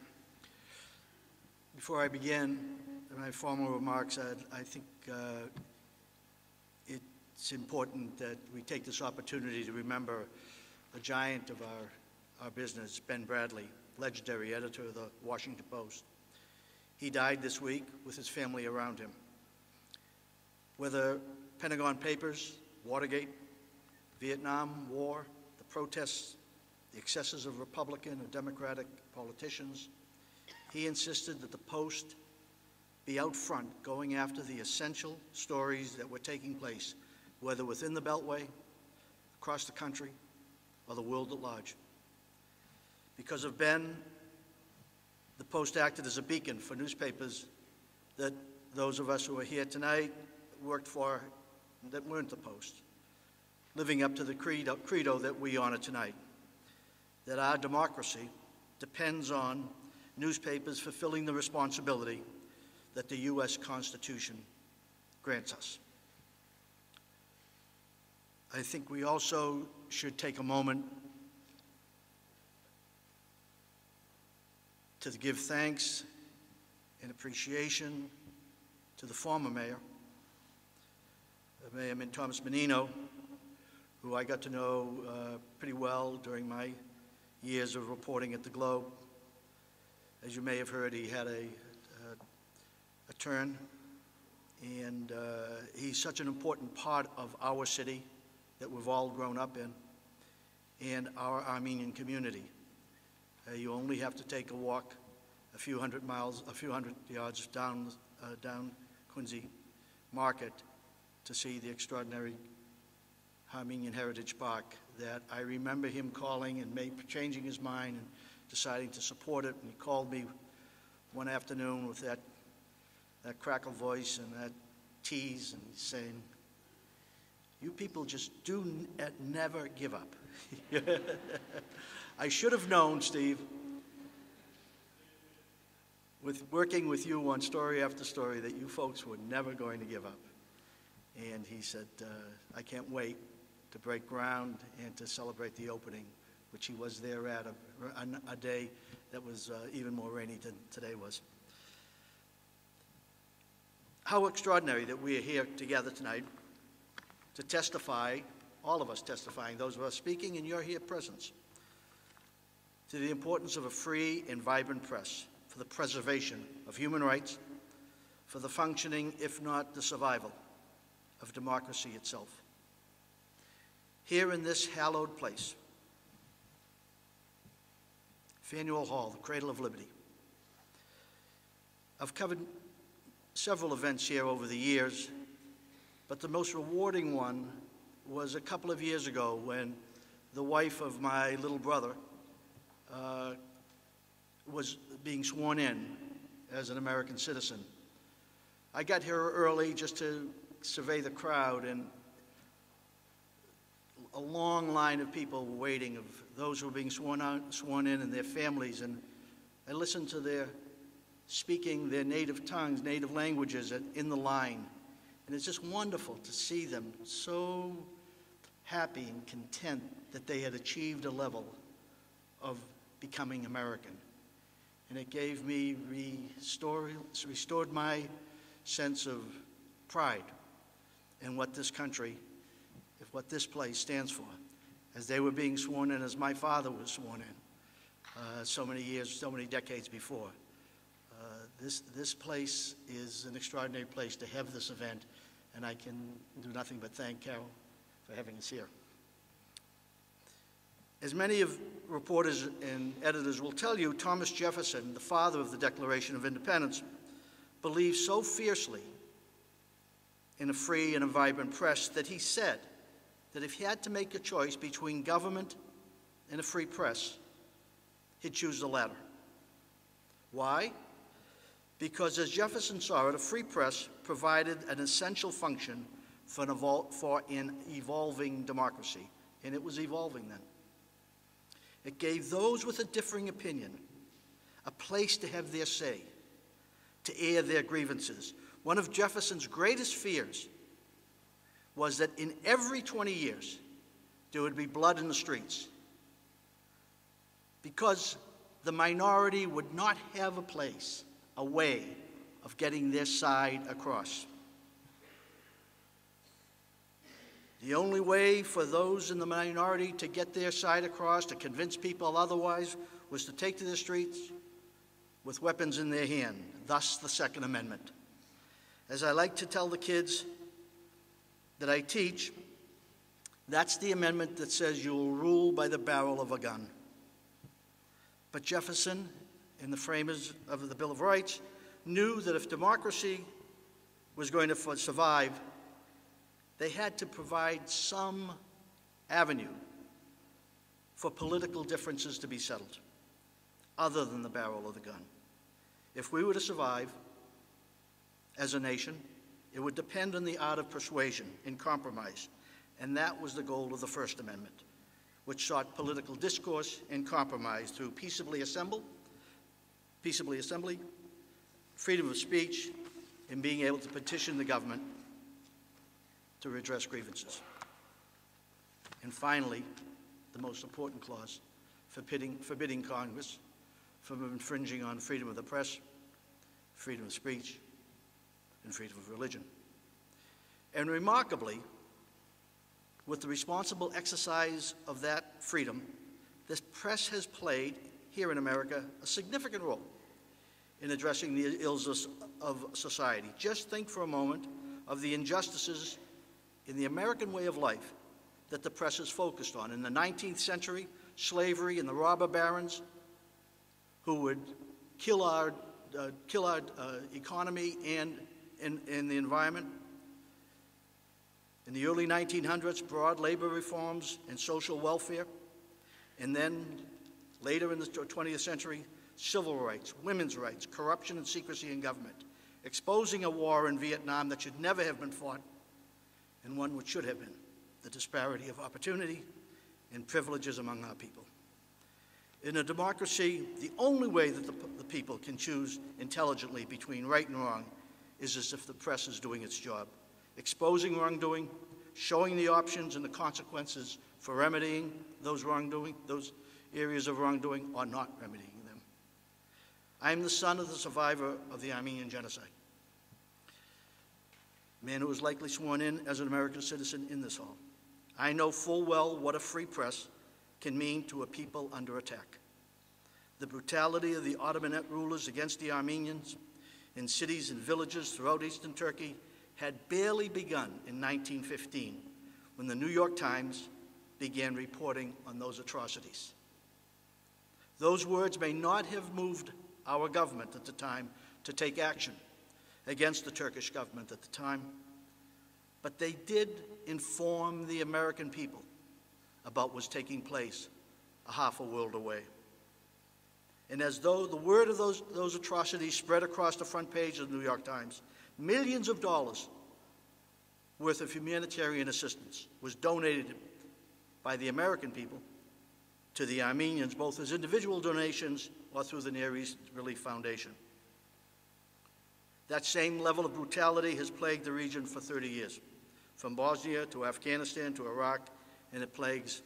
Before I begin my formal remarks, I think it's important that we take this opportunity to remember a giant of our business, Ben Bradley, legendary editor of the Washington Post. He died this week with his family around him. Whether Pentagon Papers, Watergate, Vietnam War, the protests, the excesses of Republican and Democratic politicians, he insisted that the Post be out front going after the essential stories that were taking place, whether within the Beltway, across the country, or the world at large. Because of Ben, the Post acted as a beacon for newspapers that those of us who are here tonight worked for that weren't the Post, living up to the credo that we honor tonight, that our democracy depends on newspapers fulfilling the responsibility that the U.S. Constitution grants us. I think we also should take a moment to give thanks and appreciation to the former mayor, Mayor Thomas Menino, who I got to know pretty well during my years of reporting at the Globe. As you may have heard, he had a turn, and he's such an important part of our city that we've all grown up in, and our Armenian community. You only have to take a walk a few hundred yards down Quincy Market to see the extraordinary Armenian Heritage Park that I remember him calling and changing his mind and deciding to support it. And he called me one afternoon with that crackle voice and that tease, and he's saying, "You people just do never give up." I should have known, Steve, with working with you on story after story, that you folks were never going to give up. And he said, I can't wait to break ground and to celebrate the opening, which he was there at a day that was even more rainy than today was. How extraordinary that we are here together tonight to testify, all of us testifying, those of us speaking, and you're here present, to the importance of a free and vibrant press for the preservation of human rights, for the functioning, if not the survival, of democracy itself. Here in this hallowed place, Faneuil Hall, the cradle of liberty. I've covered several events here over the years, but the most rewarding one was a couple of years ago when the wife of my little brother was being sworn in as an American citizen. I got here early just to survey the crowd, and a long line of people were waiting, of those who were being sworn in and their families, and I listened to their speaking their native tongues, native languages in the line, and it's just wonderful to see them so happy and content that they had achieved a level of becoming American. And it gave me, restored my sense of pride in what this country, if what this place stands for, as they were being sworn in, as my father was sworn in so many years, so many decades before. This place is an extraordinary place to have this event, and I can do nothing but thank Carol for having us here. As many of reporters and editors will tell you, Thomas Jefferson, the father of the Declaration of Independence, believed so fiercely in a free and a vibrant press that he said that if he had to make a choice between government and a free press, he'd choose the latter. Why? Because as Jefferson saw it, a free press provided an essential function for an evolving democracy, and it was evolving then. It gave those with a differing opinion a place to have their say, to air their grievances. One of Jefferson's greatest fears was that in every 20 years, there would be blood in the streets because the minority would not have a place a way of getting their side across. The only way for those in the minority to get their side across, to convince people otherwise, was to take to the streets with weapons in their hand, thus the Second Amendment. As I like to tell the kids that I teach, that's the amendment that says you will rule by the barrel of a gun. But Jefferson and the framers of the Bill of Rights knew that if democracy was going to survive, they had to provide some avenue for political differences to be settled, other than the barrel of the gun. If we were to survive as a nation, it would depend on the art of persuasion and compromise, and that was the goal of the First Amendment, which sought political discourse and compromise through peaceably assembly, freedom of speech, and being able to petition the government to redress grievances. And finally, the most important clause, forbidding Congress from infringing on freedom of the press, freedom of speech, and freedom of religion. And remarkably, with the responsible exercise of that freedom, the press has played, here in America, a significant role in addressing the ills of society. Just think for a moment of the injustices in the American way of life that the press is focused on. In the 19th century, slavery and the robber barons who would kill our economy and the environment. In the early 1900s, broad labor reforms and social welfare. And then later in the 20th century, civil rights, women's rights, corruption and secrecy in government, exposing a war in Vietnam that should never have been fought, and one which should have been, the disparity of opportunity and privileges among our people. In a democracy, the only way that the people can choose intelligently between right and wrong is as if the press is doing its job, exposing wrongdoing, showing the options and the consequences for remedying those areas of wrongdoing, or not remedying them. I am the son of the survivor of the Armenian genocide, a man who was likely sworn in as an American citizen in this hall. I know full well what a free press can mean to a people under attack. The brutality of the Ottoman rulers against the Armenians in cities and villages throughout eastern Turkey had barely begun in 1915 when the New York Times began reporting on those atrocities. Those words may not have moved our government at the time to take action against the Turkish government at the time, but they did inform the American people about what was taking place a half a world away. And as though the word of those atrocities spread across the front page of the New York Times, millions of dollars worth of humanitarian assistance was donated by the American people to the Armenians, both as individual donations or through the Near East Relief Foundation. That same level of brutality has plagued the region for 30 years, from Bosnia to Afghanistan to Iraq, and it plagues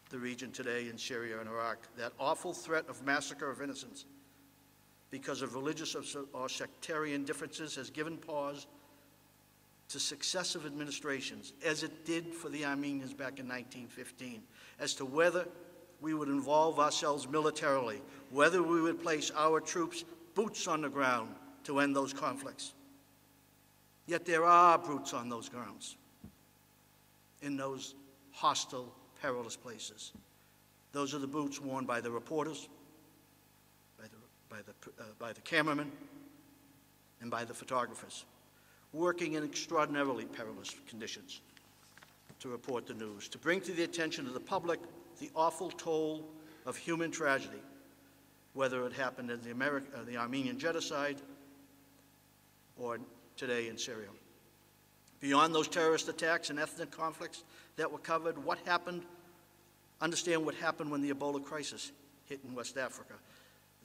the region today in Syria and Iraq. That awful threat of massacre of innocents because of religious or sectarian differences has given pause to successive administrations, as it did for the Armenians back in 1915, as to whether we would involve ourselves militarily, whether we would place our troops boots on the ground to end those conflicts. Yet there are boots on those grounds, in those hostile, perilous places. Those are the boots worn by the reporters, by the cameramen, and by the photographers, working in extraordinarily perilous conditions to report the news, to bring to the attention of the public the awful toll of human tragedy, whether it happened in the Armenian genocide or today in Syria. Beyond those terrorist attacks and ethnic conflicts that were covered, understand what happened when the Ebola crisis hit in West Africa.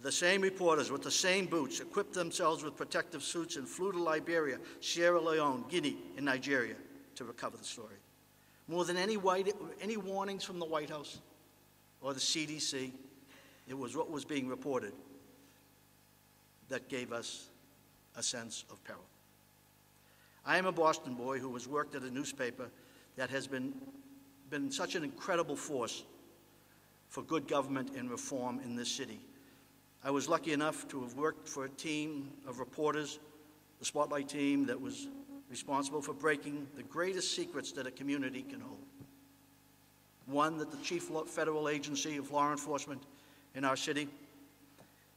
The same reporters with the same boots equipped themselves with protective suits and flew to Liberia, Sierra Leone, Guinea, and Nigeria to recover the story. More than any warnings from the White House or the CDC, it was what was being reported that gave us a sense of peril. I am a Boston boy who has worked at a newspaper that has been such an incredible force for good government and reform in this city. I was lucky enough to have worked for a team of reporters, the Spotlight team that was responsible for breaking the greatest secrets that a community can hold. One, that the chief federal agency of law enforcement in our city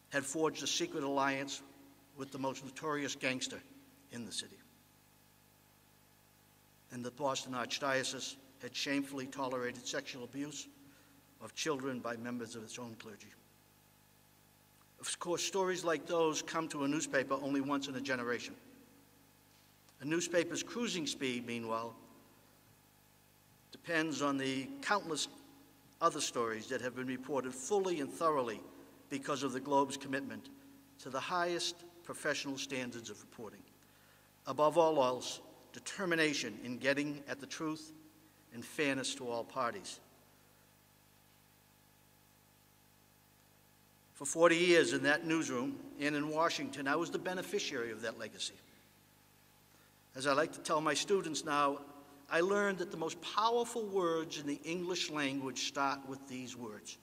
had forged a secret alliance with the most notorious gangster in the city, and the Boston Archdiocese had shamefully tolerated sexual abuse of children by members of its own clergy. Of course, stories like those come to a newspaper only once in a generation. A newspaper's cruising speed, meanwhile, depends on the countless other stories that have been reported fully and thoroughly because of the Globe's commitment to the highest professional standards of reporting. Above all else, determination in getting at the truth and fairness to all parties. For 40 years in that newsroom and in Washington, I was the beneficiary of that legacy. As I like to tell my students now, I learned that the most powerful words in the English language start with these words.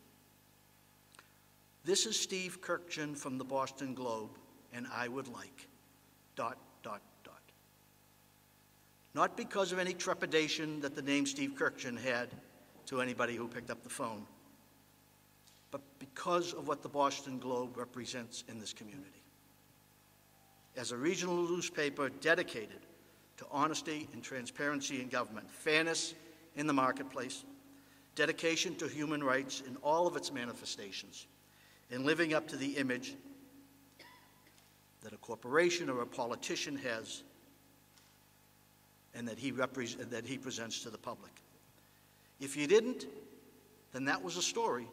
This is Steve Kurkjian from the Boston Globe, and I would like, ... Not because of any trepidation that the name Steve Kurkjian had to anybody who picked up the phone, but because of what the Boston Globe represents in this community. As a regional newspaper dedicated to honesty and transparency in government, fairness in the marketplace, dedication to human rights in all of its manifestations, and living up to the image that a corporation or a politician has and that he presents to the public. If you didn't, then that was a story,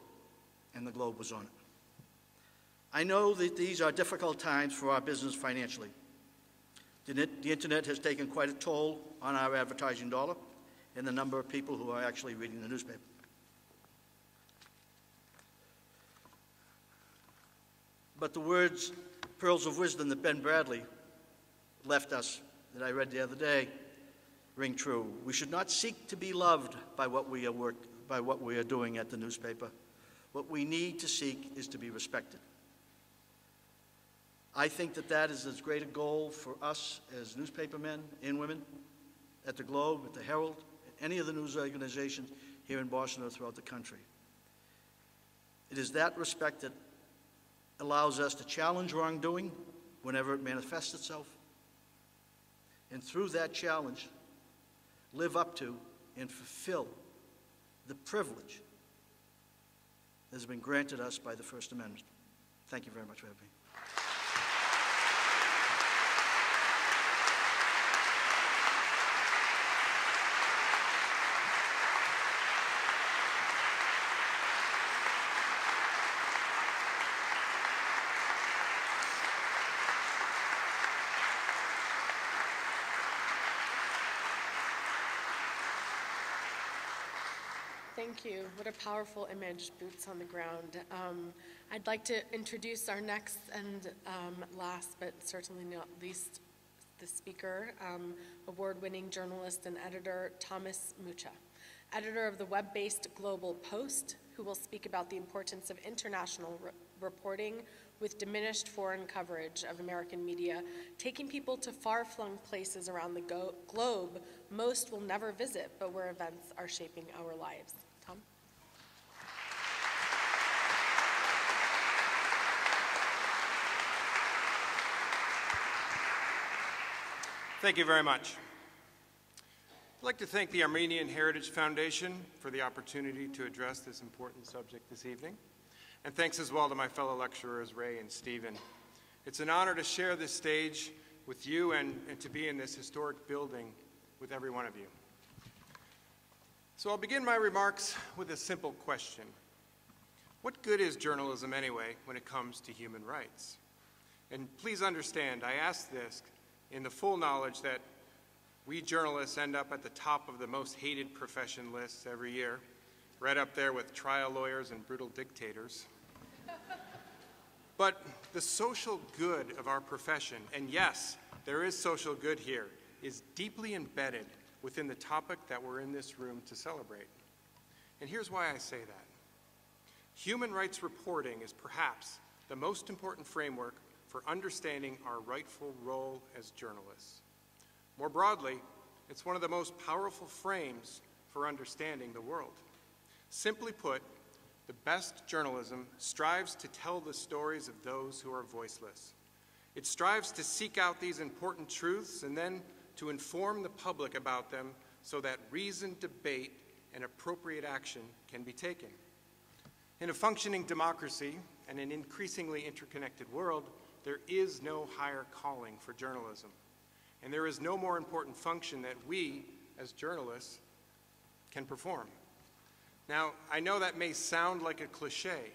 and the Globe was on it. I know that these are difficult times for our business financially. The internet has taken quite a toll on our advertising dollar and the number of people who are actually reading the newspaper. But the words, pearls of wisdom that Ben Bradley left us, that I read the other day, ring true. We should not seek to be loved by what we are doing at the newspaper. What we need to seek is to be respected. I think that is as great a goal for us as newspapermen and women at the Globe, at the Herald, at any of the news organizations here in Boston or throughout the country. It is that respect that allows us to challenge wrongdoing whenever it manifests itself, and through that challenge, live up to and fulfill the privilege that has been granted us by the First Amendment. Thank you very much for having me. Thank you. What a powerful image, boots on the ground. I'd like to introduce our next and last, but certainly not least, the speaker, award-winning journalist and editor Thomas Mucha, editor of the web-based GlobalPos, who will speak about the importance of international reporting with diminished foreign coverage of American media, taking people to far-flung places around the globe most will never visit, but where events are shaping our lives. Tom? Thank you very much. I'd like to thank the Armenian Heritage Foundation for the opportunity to address this important subject this evening. And thanks as well to my fellow lecturers, Ray and Stephen. It's an honor to share this stage with you and to be in this historic building with every one of you. So I'll begin my remarks with a simple question. What good is journalism anyway when it comes to human rights? And please understand, I ask this in the full knowledge that we journalists end up at the top of the most hated profession lists every year, right up there with trial lawyers and brutal dictators. But the social good of our profession, and yes, there is social good here, is deeply embedded within the topic that we're in this room to celebrate. And here's why I say that. Human rights reporting is perhaps the most important framework for understanding our rightful role as journalists. More broadly, it's one of the most powerful frames for understanding the world. Simply put, the best journalism strives to tell the stories of those who are voiceless. It strives to seek out these important truths and then to inform the public about them so that reasoned debate and appropriate action can be taken. In a functioning democracy and an increasingly interconnected world, there is no higher calling for journalism. And there is no more important function that we, as journalists, can perform. Now, I know that may sound like a cliche,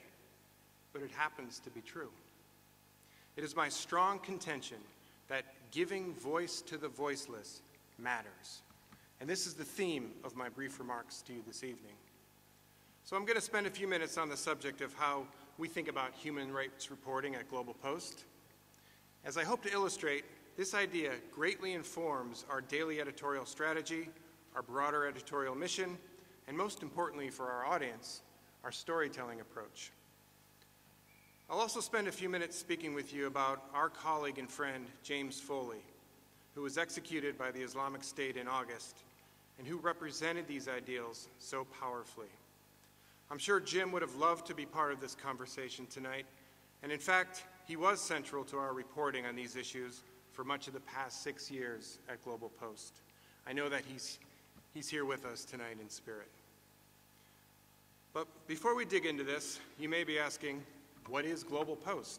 but it happens to be true. It is my strong contention that giving voice to the voiceless matters. And this is the theme of my brief remarks to you this evening. So I'm going to spend a few minutes on the subject of how we think about human rights reporting at GlobalPos. As I hope to illustrate, this idea greatly informs our daily editorial strategy, our broader editorial mission, and most importantly for our audience, our storytelling approach. I'll also spend a few minutes speaking with you about our colleague and friend, James Foley, who was executed by the Islamic State in August, and who represented these ideals so powerfully. I'm sure Jim would have loved to be part of this conversation tonight, and in fact, he was central to our reporting on these issues for much of the past 6 years at GlobalPos. I know that he's here with us tonight in spirit. But before we dig into this, you may be asking, what is GlobalPos?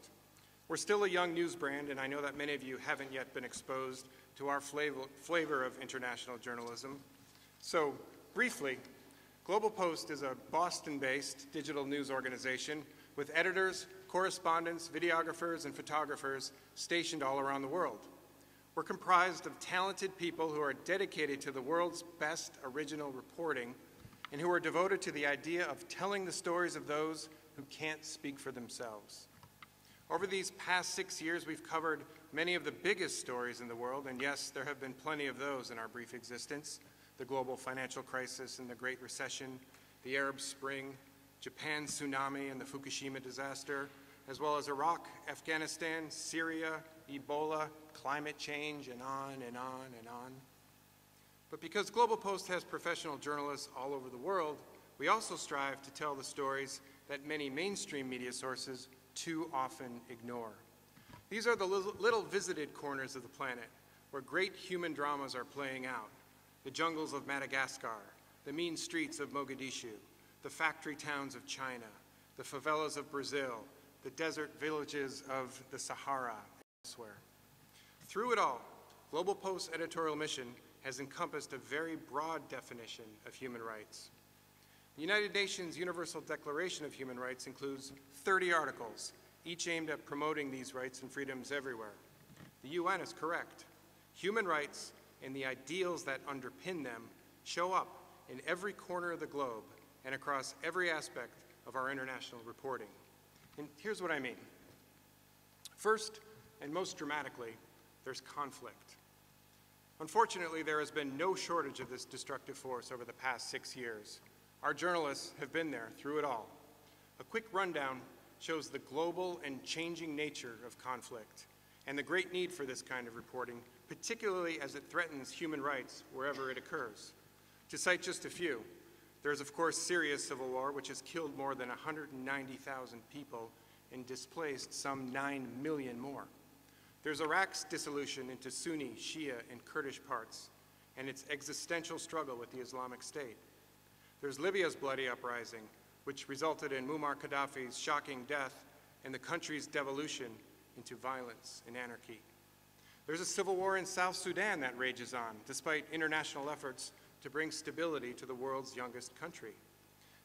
We're still a young news brand, and I know that many of you haven't yet been exposed to our flavor of international journalism. So, briefly, GlobalPos is a Boston-based digital news organization with editors, correspondents, videographers, and photographers stationed all around the world. We're comprised of talented people who are dedicated to the world's best original reporting and who are devoted to the idea of telling the stories of those who can't speak for themselves. Over these past 6 years, we've covered many of the biggest stories in the world, and yes, there have been plenty of those in our brief existence: the global financial crisis and the Great Recession, the Arab Spring, Japan's tsunami and the Fukushima disaster, as well as Iraq, Afghanistan, Syria, Ebola, climate change, and on and on and on. But because GlobalPos has professional journalists all over the world, we also strive to tell the stories that many mainstream media sources too often ignore. These are the little visited corners of the planet where great human dramas are playing out: the jungles of Madagascar, the mean streets of Mogadishu, the factory towns of China, the favelas of Brazil, the desert villages of the Sahara, and elsewhere. Through it all, GlobalPos' editorial mission has encompassed a very broad definition of human rights. The United Nations Universal Declaration of Human Rights includes 30 articles, each aimed at promoting these rights and freedoms everywhere. The UN is correct. Human rights and the ideals that underpin them show up in every corner of the globe and across every aspect of our international reporting. And here's what I mean. First, and most dramatically, there's conflict. Unfortunately, there has been no shortage of this destructive force over the past 6 years. Our journalists have been there through it all. A quick rundown shows the global and changing nature of conflict and the great need for this kind of reporting, particularly as it threatens human rights wherever it occurs. To cite just a few, there's of course Syria's civil war, which has killed more than 190,000 people and displaced some 9 million more. There's Iraq's dissolution into Sunni, Shia, and Kurdish parts, and its existential struggle with the Islamic State. There's Libya's bloody uprising, which resulted in Muammar Gaddafi's shocking death and the country's devolution into violence and anarchy. There's a civil war in South Sudan that rages on, despite international efforts to bring stability to the world's youngest country.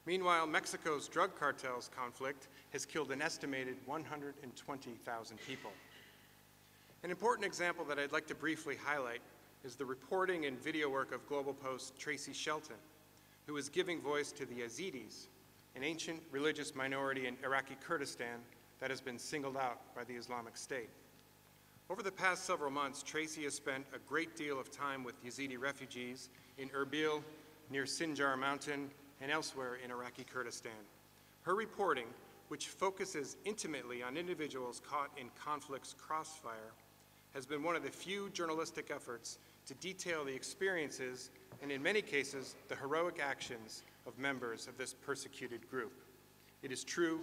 Meanwhile, Mexico's drug cartels conflict has killed an estimated 120,000 people. An important example that I'd like to briefly highlight is the reporting and video work of GlobalPos' Tracy Shelton, who is giving voice to the Yazidis, an ancient religious minority in Iraqi Kurdistan that has been singled out by the Islamic State. Over the past several months, Tracy has spent a great deal of time with Yazidi refugees in Erbil, near Sinjar Mountain, and elsewhere in Iraqi Kurdistan. Her reporting, which focuses intimately on individuals caught in conflict's crossfire, has been one of the few journalistic efforts to detail the experiences and, in many cases, the heroic actions of members of this persecuted group. It is true,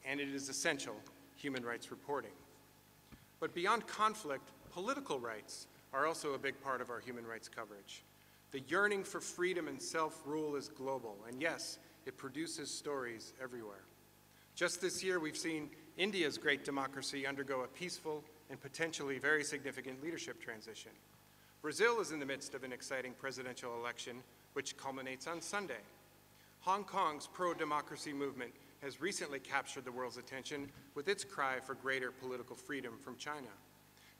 and it is essential human rights reporting. But beyond conflict, political rights are also a big part of our human rights coverage. The yearning for freedom and self-rule is global, and yes, it produces stories everywhere. Just this year, we've seen India's great democracy undergo a peaceful and potentially very significant leadership transition. Brazil is in the midst of an exciting presidential election, which culminates on Sunday. Hong Kong's pro-democracy movement has recently captured the world's attention with its cry for greater political freedom from China.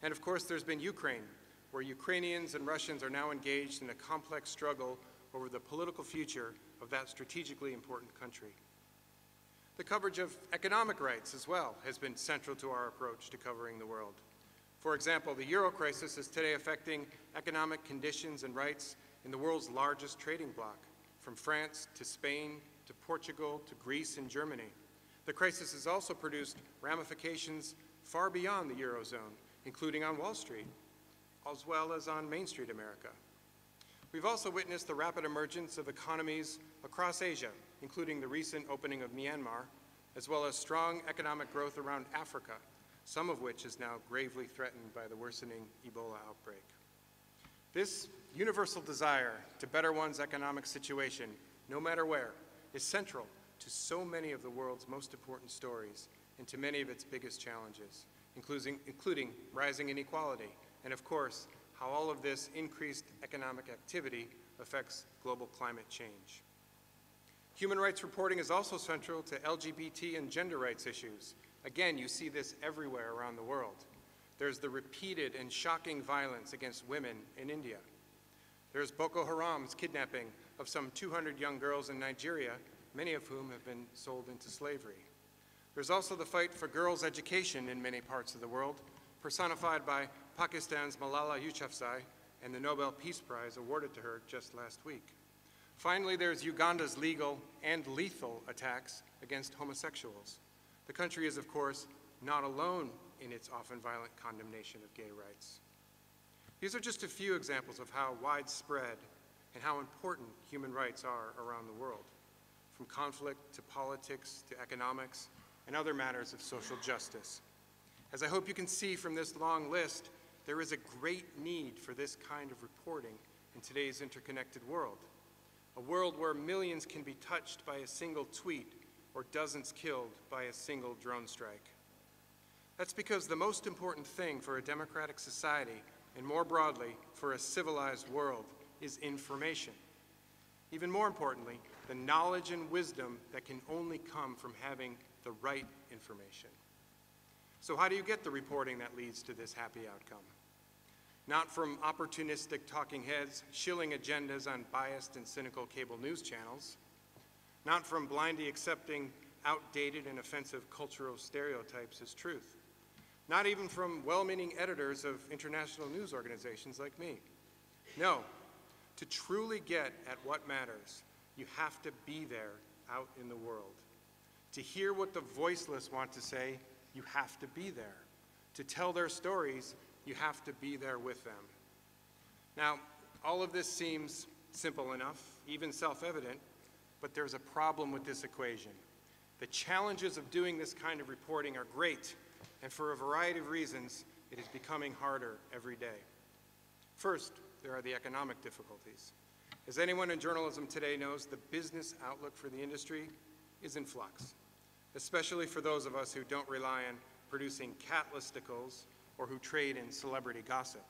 And of course, there's been Ukraine, where Ukrainians and Russians are now engaged in a complex struggle over the political future of that strategically important country. The coverage of economic rights as well has been central to our approach to covering the world. For example, the euro crisis is today affecting economic conditions and rights in the world's largest trading bloc, from France to Spain to Portugal to Greece and Germany. The crisis has also produced ramifications far beyond the Eurozone, including on Wall Street, as well as on Main Street America. We've also witnessed the rapid emergence of economies across Asia, including the recent opening of Myanmar, as well as strong economic growth around Africa, some of which is now gravely threatened by the worsening Ebola outbreak. This universal desire to better one's economic situation, no matter where, is central to so many of the world's most important stories and to many of its biggest challenges, including rising inequality, and of course, how all of this increased economic activity affects global climate change. Human rights reporting is also central to LGBT and gender rights issues. Again, you see this everywhere around the world. There's the repeated and shocking violence against women in India. There's Boko Haram's kidnapping of some 200 young girls in Nigeria, many of whom have been sold into slavery. There's also the fight for girls' education in many parts of the world, personified by Pakistan's Malala Yousafzai and the Nobel Peace Prize awarded to her just last week. Finally, there's Uganda's legal and lethal attacks against homosexuals. The country is, of course, not alone in its often violent condemnation of gay rights. These are just a few examples of how widespread and how important human rights are around the world, from conflict to politics to economics and other matters of social justice. As I hope you can see from this long list, there is a great need for this kind of reporting in today's interconnected world, a world where millions can be touched by a single tweet or dozens killed by a single drone strike. That's because the most important thing for a democratic society, and more broadly, for a civilized world, is information. Even more importantly, the knowledge and wisdom that can only come from having the right information. So how do you get the reporting that leads to this happy outcome? Not from opportunistic talking heads shilling agendas on biased and cynical cable news channels, not from blindly accepting outdated and offensive cultural stereotypes as truth, not even from well-meaning editors of international news organizations like me. No, to truly get at what matters, you have to be there out in the world. To hear what the voiceless want to say, you have to be there. To tell their stories, you have to be there with them. Now, all of this seems simple enough, even self-evident, but there's a problem with this equation. The challenges of doing this kind of reporting are great, and for a variety of reasons, it is becoming harder every day. First, there are the economic difficulties. As anyone in journalism today knows, the business outlook for the industry is in flux, especially for those of us who don't rely on producing cat listicles or who trade in celebrity gossip.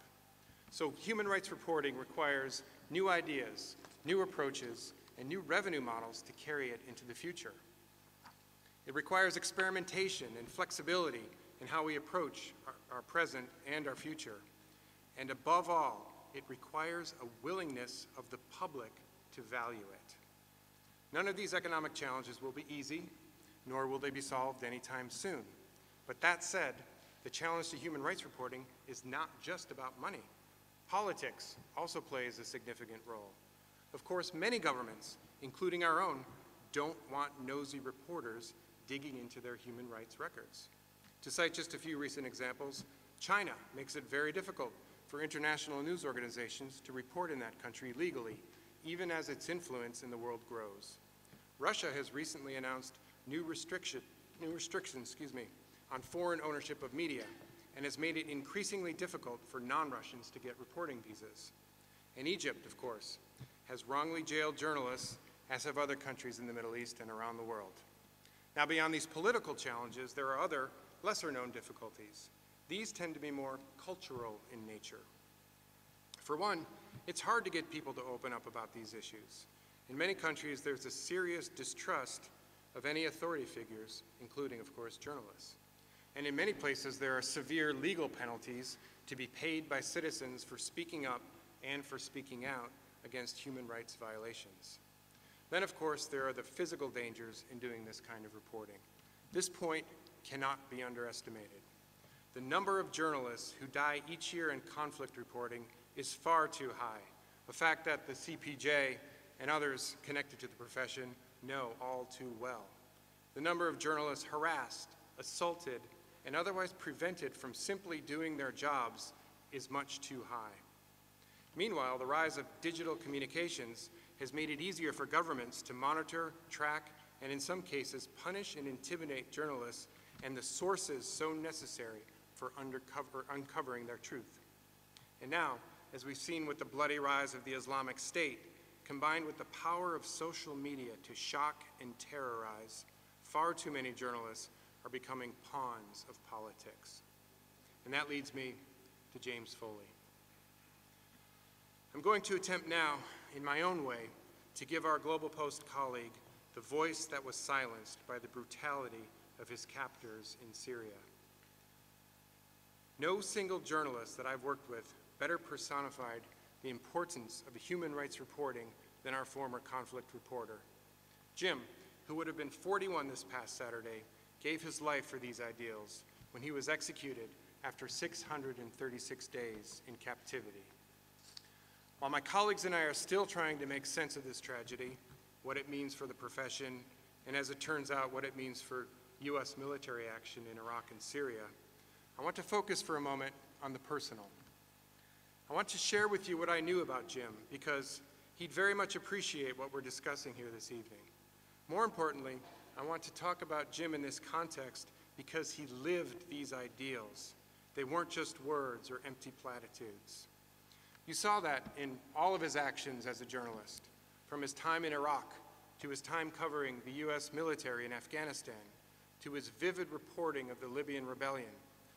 So human rights reporting requires new ideas, new approaches, and new revenue models to carry it into the future. It requires experimentation and flexibility in how we approach our present and our future. And above all, it requires a willingness of the public to value it. None of these economic challenges will be easy, nor will they be solved anytime soon. But that said, the challenge to human rights reporting is not just about money. Politics also plays a significant role. Of course, many governments, including our own, don't want nosy reporters digging into their human rights records. To cite just a few recent examples, China makes it very difficult for international news organizations to report in that country legally, even as its influence in the world grows. Russia has recently announced new restrictions on foreign ownership of media, and has made it increasingly difficult for non-Russians to get reporting visas. And Egypt, of course, has wrongly jailed journalists, as have other countries in the Middle East and around the world. Now, beyond these political challenges, there are other lesser-known difficulties. These tend to be more cultural in nature. For one, it's hard to get people to open up about these issues. In many countries, there's a serious distrust of any authority figures, including, of course, journalists. And in many places, there are severe legal penalties to be paid by citizens for speaking up and for speaking out against human rights violations. Then, of course, there are the physical dangers in doing this kind of reporting. This point cannot be underestimated. The number of journalists who die each year in conflict reporting is far too high, a fact that the CPJ and others connected to the profession know all too well. The number of journalists harassed, assaulted, and otherwise prevented from simply doing their jobs is much too high. Meanwhile, the rise of digital communications has made it easier for governments to monitor, track, and in some cases punish and intimidate journalists and the sources so necessary for uncovering their truth. And now, as we've seen with the bloody rise of the Islamic State, combined with the power of social media to shock and terrorize, far too many journalists are becoming pawns of politics. And that leads me to James Foley. I'm going to attempt now, in my own way, to give our GlobalPos colleague the voice that was silenced by the brutality of his captors in Syria. No single journalist that I've worked with better personified the importance of human rights reporting than our former conflict reporter. Jim, who would have been 41 this past Saturday, gave his life for these ideals when he was executed after 636 days in captivity. While my colleagues and I are still trying to make sense of this tragedy, what it means for the profession, and as it turns out, what it means for U.S. military action in Iraq and Syria, I want to focus for a moment on the personal. I want to share with you what I knew about Jim, because he'd very much appreciate what we're discussing here this evening. More importantly, I want to talk about Jim in this context because he lived these ideals. They weren't just words or empty platitudes. You saw that in all of his actions as a journalist, from his time in Iraq, to his time covering the U.S. military in Afghanistan, to his vivid reporting of the Libyan rebellion,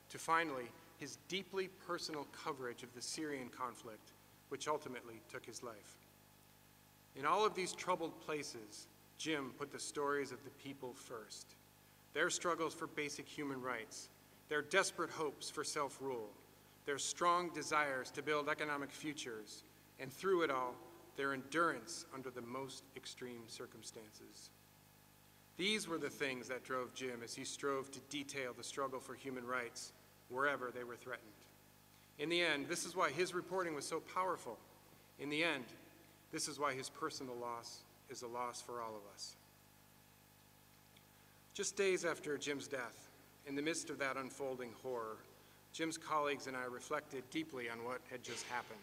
to finally his deeply personal coverage of the Syrian conflict, which ultimately took his life. In all of these troubled places, Jim put the stories of the people first, their struggles for basic human rights, their desperate hopes for self-rule, their strong desires to build economic futures, and through it all, their endurance under the most extreme circumstances. These were the things that drove Jim as he strove to detail the struggle for human rights wherever they were threatened. In the end, this is why his reporting was so powerful. In the end, this is why his personal loss is a loss for all of us. Just days after Jim's death, in the midst of that unfolding horror, Jim's colleagues and I reflected deeply on what had just happened.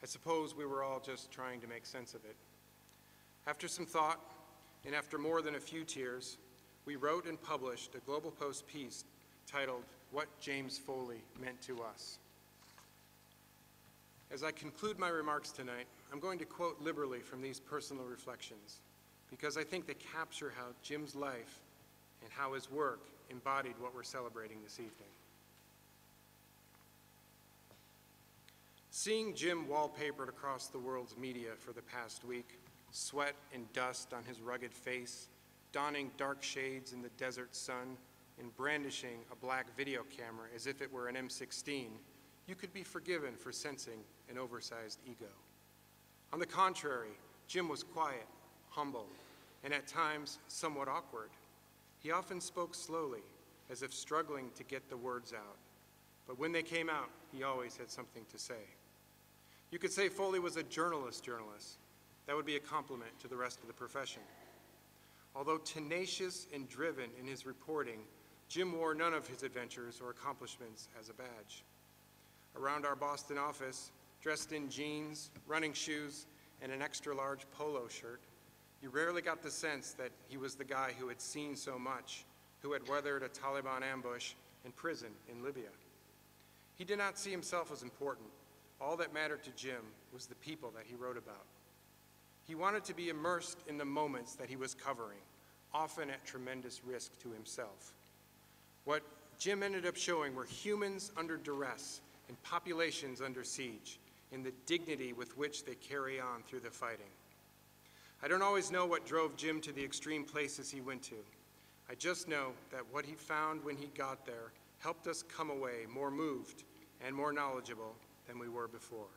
I suppose we were all just trying to make sense of it. After some thought, and after more than a few tears, we wrote and published a GlobalPos piece titled, "What James Foley Meant to Us." As I conclude my remarks tonight, I'm going to quote liberally from these personal reflections, because I think they capture how Jim's life and how his work embodied what we're celebrating this evening. Seeing Jim wallpapered across the world's media for the past week, sweat and dust on his rugged face, donning dark shades in the desert sun, and brandishing a black video camera as if it were an M16, you could be forgiven for sensing an oversized ego. On the contrary, Jim was quiet, humble, and at times somewhat awkward. He often spoke slowly, as if struggling to get the words out. But when they came out, he always had something to say. You could say Foley was a journalist. That would be a compliment to the rest of the profession. Although tenacious and driven in his reporting, Jim wore none of his adventures or accomplishments as a badge. Around our Boston office, dressed in jeans, running shoes, and an extra-large polo shirt, you rarely got the sense that he was the guy who had seen so much, who had weathered a Taliban ambush and prison in Libya. He did not see himself as important. All that mattered to Jim was the people that he wrote about. He wanted to be immersed in the moments that he was covering, often at tremendous risk to himself. What Jim ended up showing were humans under duress and populations under siege, in the dignity with which they carry on through the fighting. I don't always know what drove Jim to the extreme places he went to. I just know that what he found when he got there helped us come away more moved and more knowledgeable than we were before.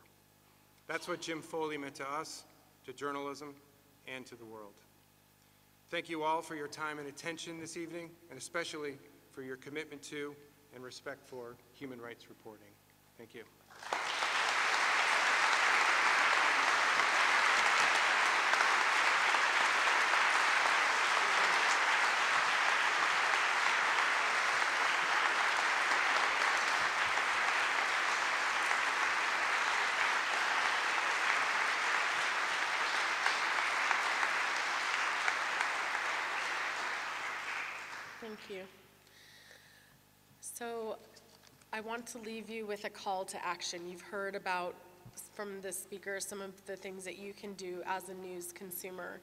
That's what Jim Foley meant to us, to journalism, and to the world. Thank you all for your time and attention this evening, and especially for your commitment to and respect for human rights reporting. Thank you. Thank you. So I want to leave you with a call to action. You've heard about, from the speaker, some of the things that you can do as a news consumer.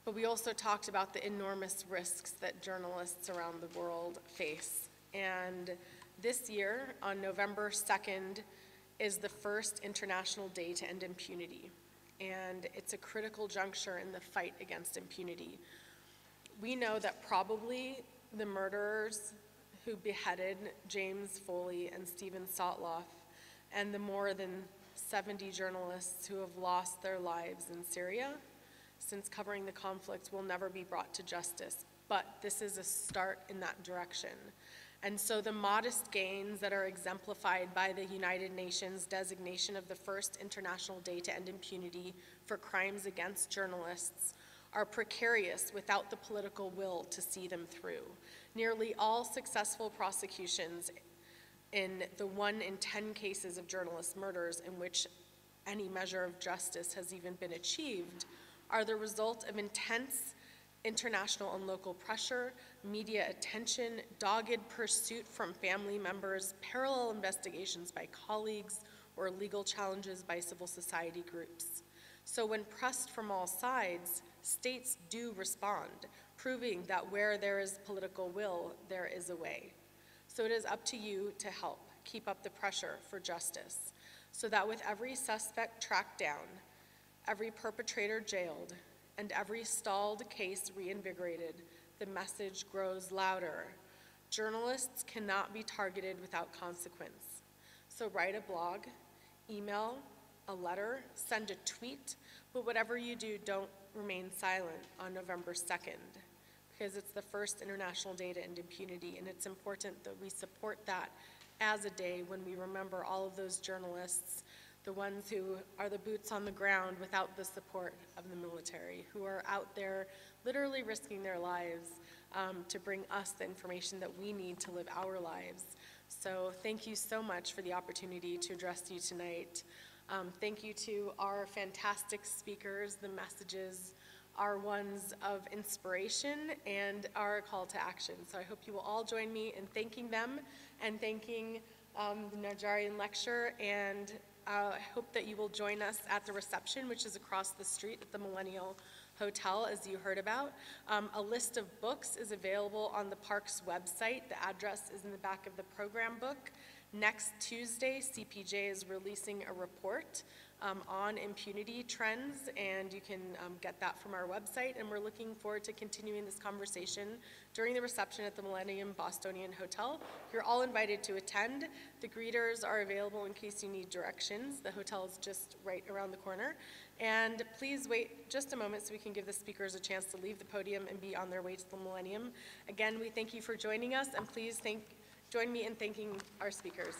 But we also talked about the enormous risks that journalists around the world face. And this year, on November 2nd, is the first International Day to End Impunity. And it's a critical juncture in the fight against impunity. We know that probably the murderers who beheaded James Foley and Stephen Sotloff, and the more than 70 journalists who have lost their lives in Syria since covering the conflict, will never be brought to justice. But this is a start in that direction. And so the modest gains that are exemplified by the United Nations designation of the first International Day to End Impunity for crimes against journalists are precarious without the political will to see them through. Nearly all successful prosecutions in the 1 in 10 cases of journalist murders in which any measure of justice has even been achieved are the result of intense international and local pressure, media attention, dogged pursuit from family members, parallel investigations by colleagues, or legal challenges by civil society groups. So when pressed from all sides, states do respond, proving that where there is political will, there is a way. So it is up to you to help keep up the pressure for justice, so that with every suspect tracked down, every perpetrator jailed, and every stalled case reinvigorated, the message grows louder. Journalists cannot be targeted without consequence. So write a blog, email, a letter, send a tweet, but whatever you do, don't remain silent on November 2nd, because it's the first International Day to End Impunity, and it's important that we support that as a day when we remember all of those journalists, the ones who are the boots on the ground without the support of the military, who are out there literally risking their lives to bring us the information that we need to live our lives. So thank you so much for the opportunity to address you tonight. Thank you to our fantastic speakers. The messages are ones of inspiration and are a call to action. So I hope you will all join me in thanking them and thanking the Najarian lecture, and I hope that you will join us at the reception, which is across the street at the Millennial Hotel, as you heard about. A list of books is available on the park's website. The address is in the back of the program book. Next Tuesday, CPJ is releasing a report on impunity trends, and you can get that from our website, and we're looking forward to continuing this conversation during the reception at the Millennium Bostonian Hotel. You're all invited to attend. The greeters are available in case you need directions. The hotel is just right around the corner. And please wait just a moment so we can give the speakers a chance to leave the podium and be on their way to the Millennium. Again, we thank you for joining us, and please join me in thanking our speakers.